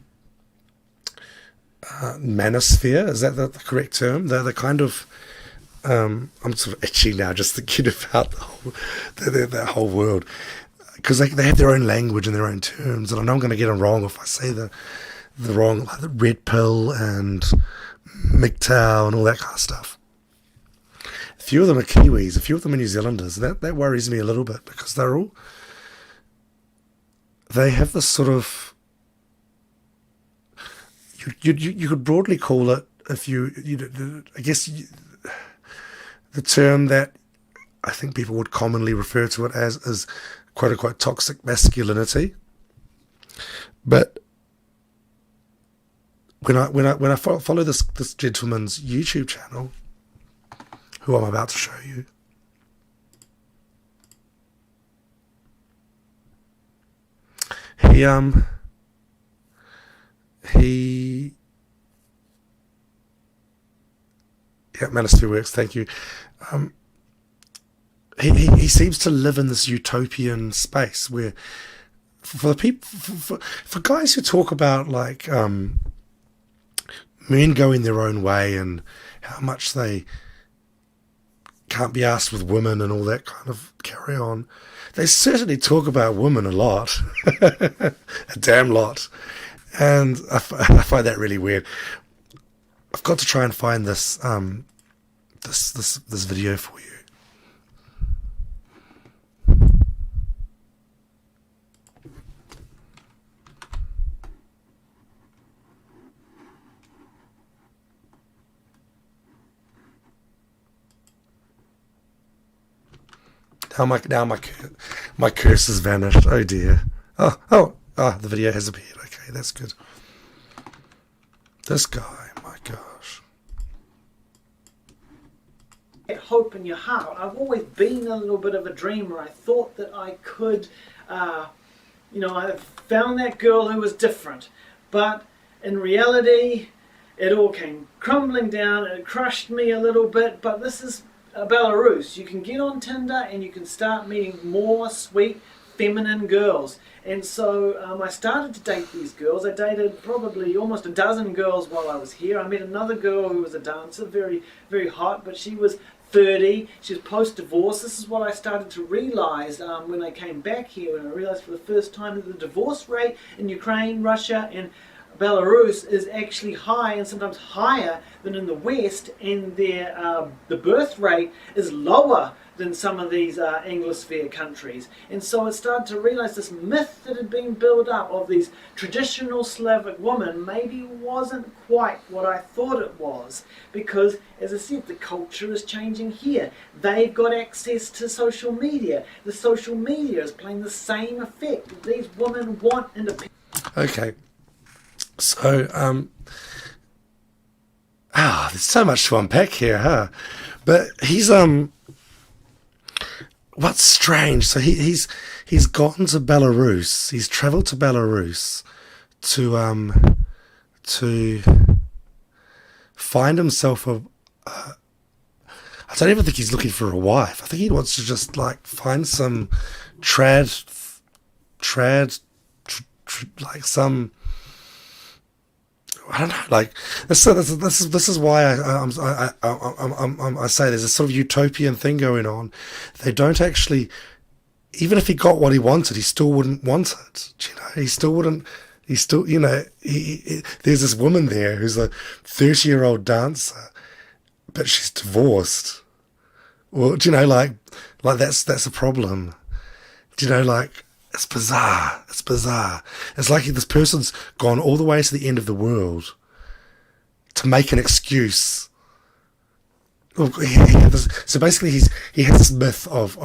manosphere. Is that the correct term? They're the kind of, I'm sort of itchy now just thinking about the whole world, because they have their own language and their own terms, and I know I'm going to get them wrong if I say the wrong, like the red pill and MGTOW and all that kind of stuff. A few of them are Kiwis, a few of them are New Zealanders. That worries me a little bit, because they have this sort of, you could broadly call it, I guess the term that I think people would commonly refer to it as is quote unquote toxic masculinity. But when I follow this gentleman's YouTube channel, who I'm about to show you, Manosphere works, thank you. he seems to live in this utopian space where for the people for guys who talk about like men going their own way and how much they can't be asked with women and all that kind of carry on. They certainly talk about women a lot, a damn lot, and I find that really weird. I've got to try and find this this video for you. Now my curse has vanished. Oh dear. Oh, the video has appeared. Okay, that's good. This guy, my gosh. Hope in your heart. I've always been a little bit of a dreamer. I thought that I could, I found that girl who was different. But in reality, it all came crumbling down. It crushed me a little bit. But this is Belarus. You can get on Tinder and you can start meeting more sweet, feminine girls. And so I started to date these girls. I dated probably almost a dozen girls while I was here. I met another girl who was a dancer, very, very hot, but she was 30. She was post-divorce. This is what I started to realize when I came back here, and I realized for the first time that the divorce rate in Ukraine, Russia, and Belarus is actually high, and sometimes higher than in the West, and the birth rate is lower than some of these Anglosphere countries. And so I started to realize this myth that had been built up of these traditional Slavic women maybe wasn't quite what I thought it was, because, as I said, the culture is changing here. They've got access to social media. The social media is playing the same effect. These women want independence. Okay. So, there's so much to unpack here, huh? But he's, what's strange, so he's gone to Belarus, he's travelled to Belarus to find himself I don't even think he's looking for a wife. I think he wants to just, like, find some like some, I don't know. Like this is why I say there's a sort of utopian thing going on. They don't actually, even if he got what he wanted, he still wouldn't want it. You know, he still wouldn't. He still, you know, there's this woman there who's a 30-year-old dancer, but she's divorced. Well, do you know, like that's a problem. Do you know, like. It's bizarre. It's bizarre. It's like this person's gone all the way to the end of the world to make an excuse. So basically, he has this myth of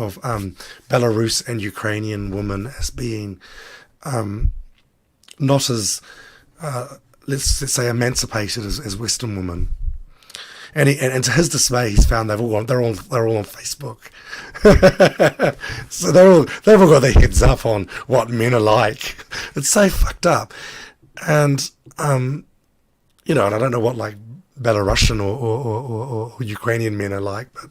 Belarus and Ukrainian women as being not as let's say emancipated as Western women. And to his dismay, he's found they're all on Facebook. So they've all got their heads up on what men are like. It's so fucked up. And and I don't know what like Belarusian or Ukrainian men are like, but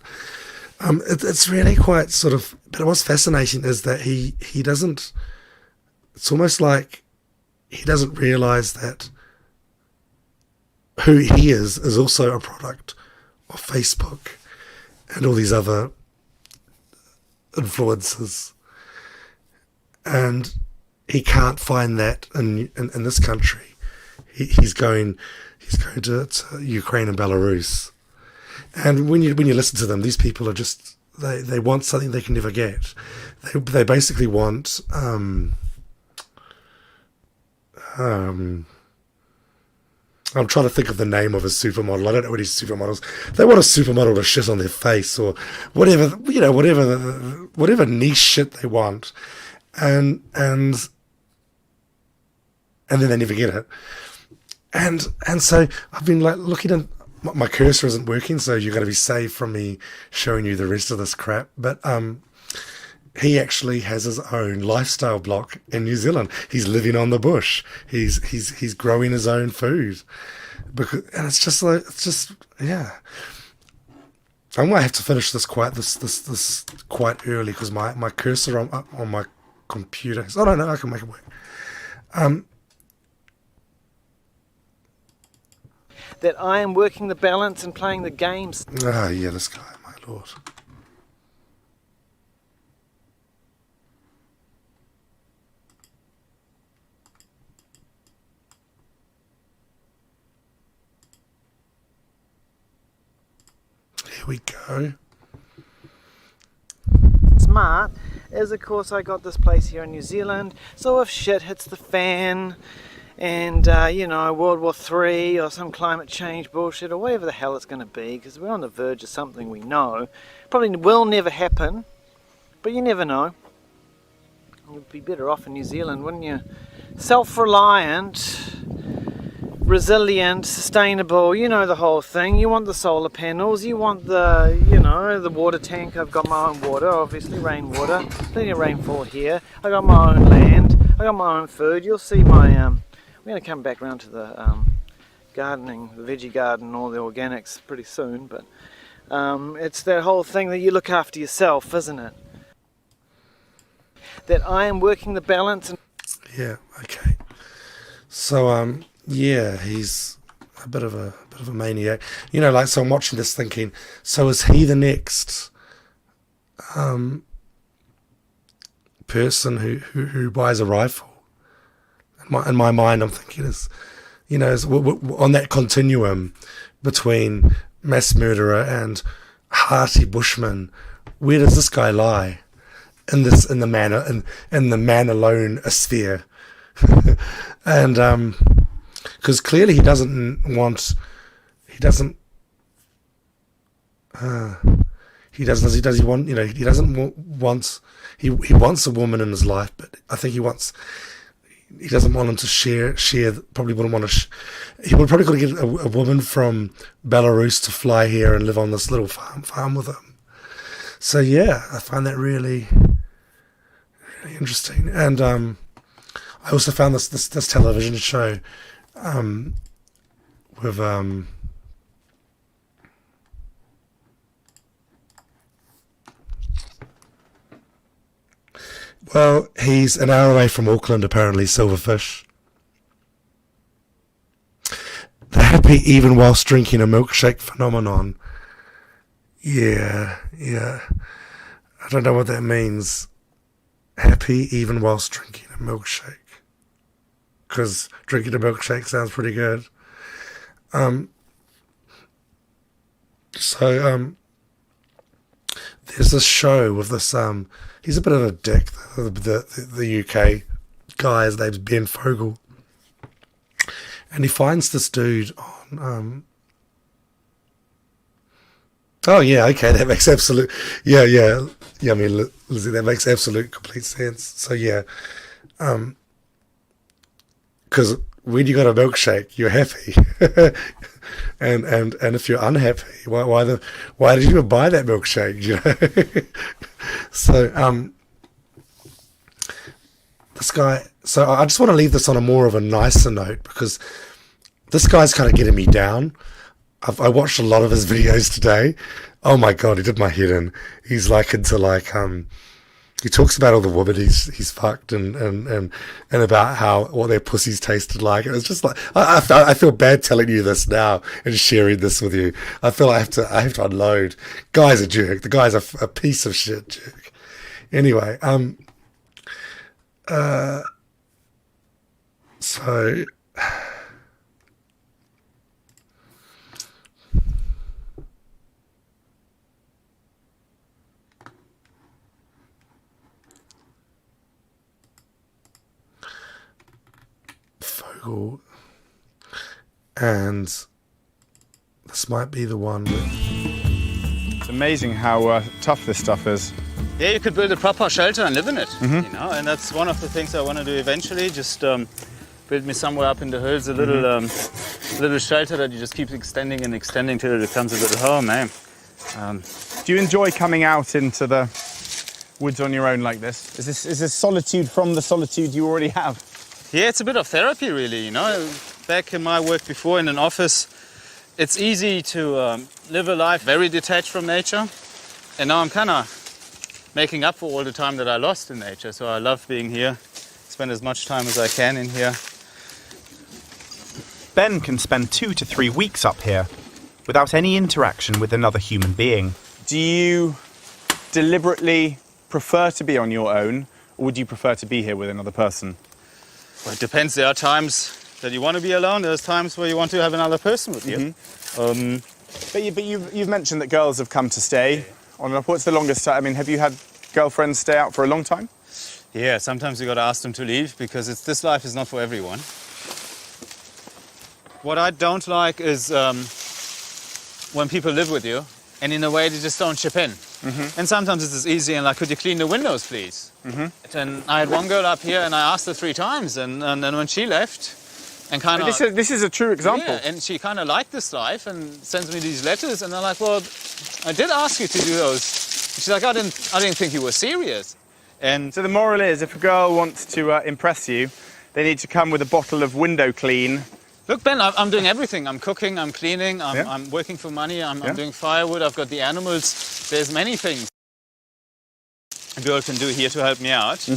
it's really quite sort of. But what's fascinating is that he doesn't. It's almost like he doesn't realize that who he is also a product of Facebook and all these other influences, and he can't find that in this country. He's going to Ukraine and Belarus, and when you listen to them, these people are just they want something they can never get. They basically want I'm trying to think of the name of a supermodel. I don't know what his supermodels. They want a supermodel to shit on their face or whatever, whatever niche shit they want, and then they never get it. And so I've been like looking at my cursor isn't working, so you're going to be saved from me showing you the rest of this crap. But he actually has his own lifestyle block in New Zealand. He's living on the bush. He's growing his own food, and it's just yeah. I might have to finish this quite early because my cursor on my computer. I don't know. I can make it work. That I am working the balance and playing the games. Ah, yeah, this guy, my lord. Here we go. Smart is, of course, I got this place here in New Zealand, so if shit hits the fan and you know, World War III or some climate change bullshit or whatever the hell it's going to be, because we're on the verge of something we know probably will never happen, but you never know. You'd be better off in New Zealand, wouldn't you? Self-reliant, resilient, sustainable, you know the whole thing. You want the solar panels, you want the, you know, the water tank. I've got my own water, obviously, rainwater, plenty of rainfall here. I got my own land, I got my own food. You'll see my, I'm going to come back around to the gardening, the veggie garden, all the organics pretty soon, but it's that whole thing that you look after yourself, isn't it? That I am working the balance. And yeah, okay. So, yeah, he's a bit of a maniac. You know, like, so I'm watching this thinking, so is he the next person who buys a rifle? In my mind, I'm thinking is, you know, is on that continuum between mass murderer and hearty bushman, where does this guy lie in the man alone sphere? And because clearly he doesn't want he wants a woman in his life, but I think he doesn't want him to share, probably wouldn't want to, he would probably could get a woman from Belarus to fly here and live on this little farm with him. So yeah, I find that really, really interesting. And I also found this television show with well, he's an hour away from Auckland, apparently, Silverfish. The happy even whilst drinking a milkshake phenomenon. Yeah. I don't know what that means. Happy even whilst drinking a milkshake. Because drinking a milkshake sounds pretty good. There's this show with this, he's a bit of a dick, the UK guy, his name's Ben Fogel. And he finds this dude on, oh yeah, okay, that makes absolute, yeah, I mean, Lizzie, that makes absolute complete sense. So yeah, because when you got a milkshake, you're happy. And if you're unhappy, why did you even buy that milkshake? You know. So this guy. So I just want to leave this on a more of a nicer note because this guy's kind of getting me down. I watched a lot of his videos today. Oh my god, he did my head in. He's like into like he talks about all the women he's fucked and about how what their pussies tasted like. It was just like I feel bad telling you this now and sharing this with you. I feel I have to unload. Guy's a jerk. The guy's a piece of shit jerk. Anyway, so. And this might be the one with... It's amazing how tough this stuff is. Yeah, you could build a proper shelter and live in it, you know, and that's one of the things I want to do eventually, just build me somewhere up in the hills a little little shelter that you just keep extending and extending till it becomes a little home, eh? Do you enjoy coming out into the woods on your own like this? Is this solitude from the solitude you already have? Yeah, it's a bit of therapy, really, you know. Back in my work before in an office, it's easy to live a life very detached from nature. And now I'm kind of making up for all the time that I lost in nature. So I love being here, spend as much time as I can in here. Ben can spend 2 to 3 weeks up here without any interaction with another human being. Do you deliberately prefer to be on your own, or would you prefer to be here with another person? Well, it depends. There are times that you want to be alone. There's times where you want to have another person with you. But you've mentioned that girls have come to stay on and off. What's the longest time? I mean, have you had girlfriends stay out for a long time? Yeah, sometimes you got to ask them to leave because this life is not for everyone. What I don't like is when people live with you and in a way they just don't chip in. And sometimes it's as easy and like, could you clean the windows, please? And I had one girl up here and I asked her 3 times and then when she left and kind of... This is a true example. Yeah, and she kind of liked this life and sends me these letters and I'm like, well, I did ask you to do those. And she's like, I didn't think you were serious. And so the moral is, if a girl wants to impress you, they need to come with a bottle of window clean. Look, Ben, I'm doing everything. I'm cooking, I'm cleaning, I'm working for money, I'm doing firewood, I've got the animals. There's many things a girl can do here to help me out.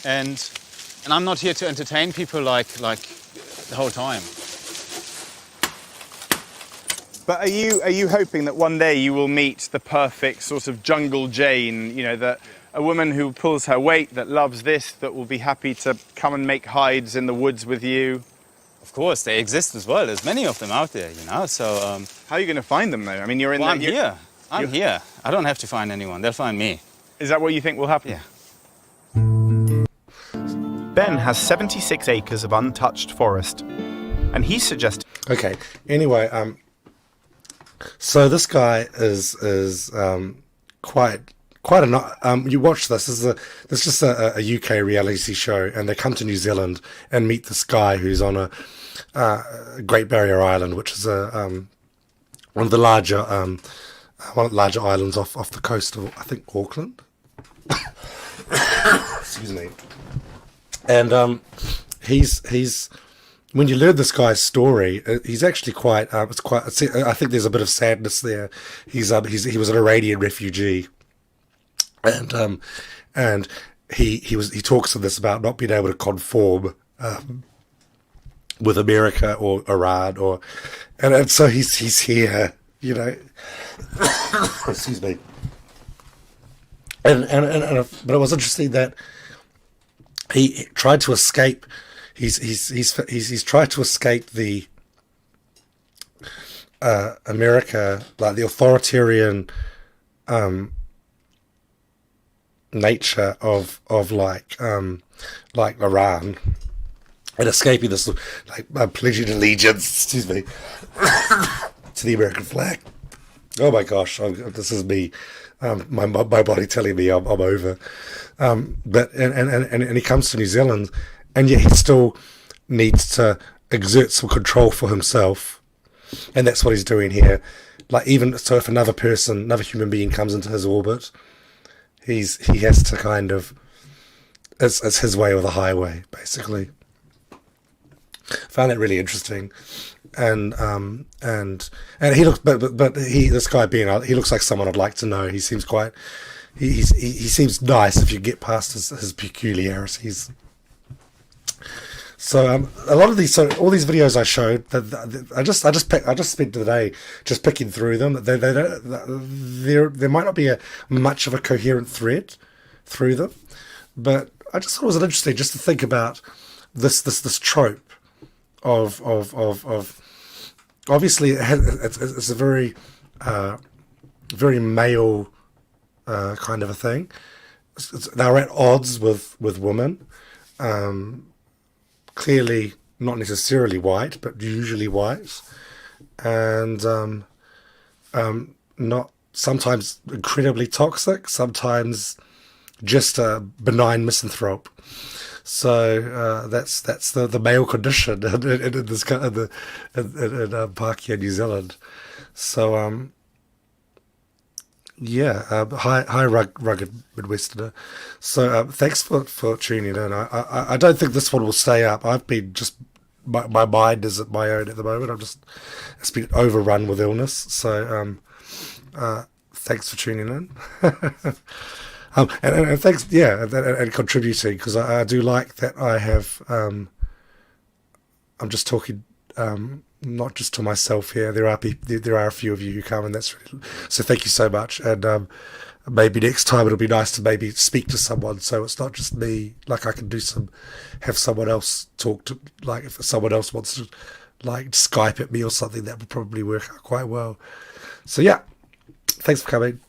And I'm not here to entertain people like the whole time. But are you hoping that one day you will meet the perfect sort of jungle Jane, you know, that a woman who pulls her weight, that loves this, that will be happy to come and make hides in the woods with you? Of course, they exist as well. There's many of them out there, you know. So how are you going to find them, though? I mean, you're in. Well, I'm here. I'm here. I don't have to find anyone. They'll find me. Is that what you think will happen? Yeah. Ben has 76 acres of untouched forest, and he suggested. Okay. Anyway, so this guy is quite a you watch this. This is just a UK reality show, and they come to New Zealand and meet this guy who's on a Great Barrier Island, which is one of the larger islands off the coast of, I think, Auckland. Excuse me. And he's when you learn this guy's story, he's actually quite. I think there's a bit of sadness there. He was an Iranian refugee. And he talks in this about not being able to conform with America or Iran and so he's here, you know. Excuse me. But it was interesting that he tried to escape. He's tried to escape the America, like the authoritarian nature of like Iran, and escaping this like pledging allegiance, excuse me, to the American flag. Oh my gosh, this is me, my body telling me I'm over. But he comes to New Zealand, and yet he still needs to exert some control for himself, and that's what he's doing here. Like, even so, if another human being comes into his orbit, he has to kind of, it's his way or the highway, basically. Found that really interesting, and he looks, this guy he looks like someone I'd like to know. He seems quite, he seems nice if you get past his peculiarities. So a lot of these, all these videos I showed, I just spent the day just picking through them. There might not be much of a coherent thread through them, but I just thought it was interesting just to think about this trope of obviously it's a very very male kind of a thing. They're at odds with women. Clearly not necessarily white, but usually white, and not sometimes incredibly toxic, sometimes just a benign misanthrope. So that's the male condition in this kind of in Pākehā, New Zealand. So hi rugged Midwesterner. So thanks for tuning in. I don't think this one will stay up. I've been just my mind isn't my own at the moment. It's been overrun with illness. So thanks for tuning in. And thanks, and contributing, because I do like that I have. I'm just talking, not just to myself here. There are a few of you who come, and that's really, so. Thank you so much, and maybe next time it'll be nice to maybe speak to someone, so it's not just me. Like I can have someone else talk to. Like if someone else wants to, like Skype at me or something, that would probably work out quite well. So yeah, thanks for coming.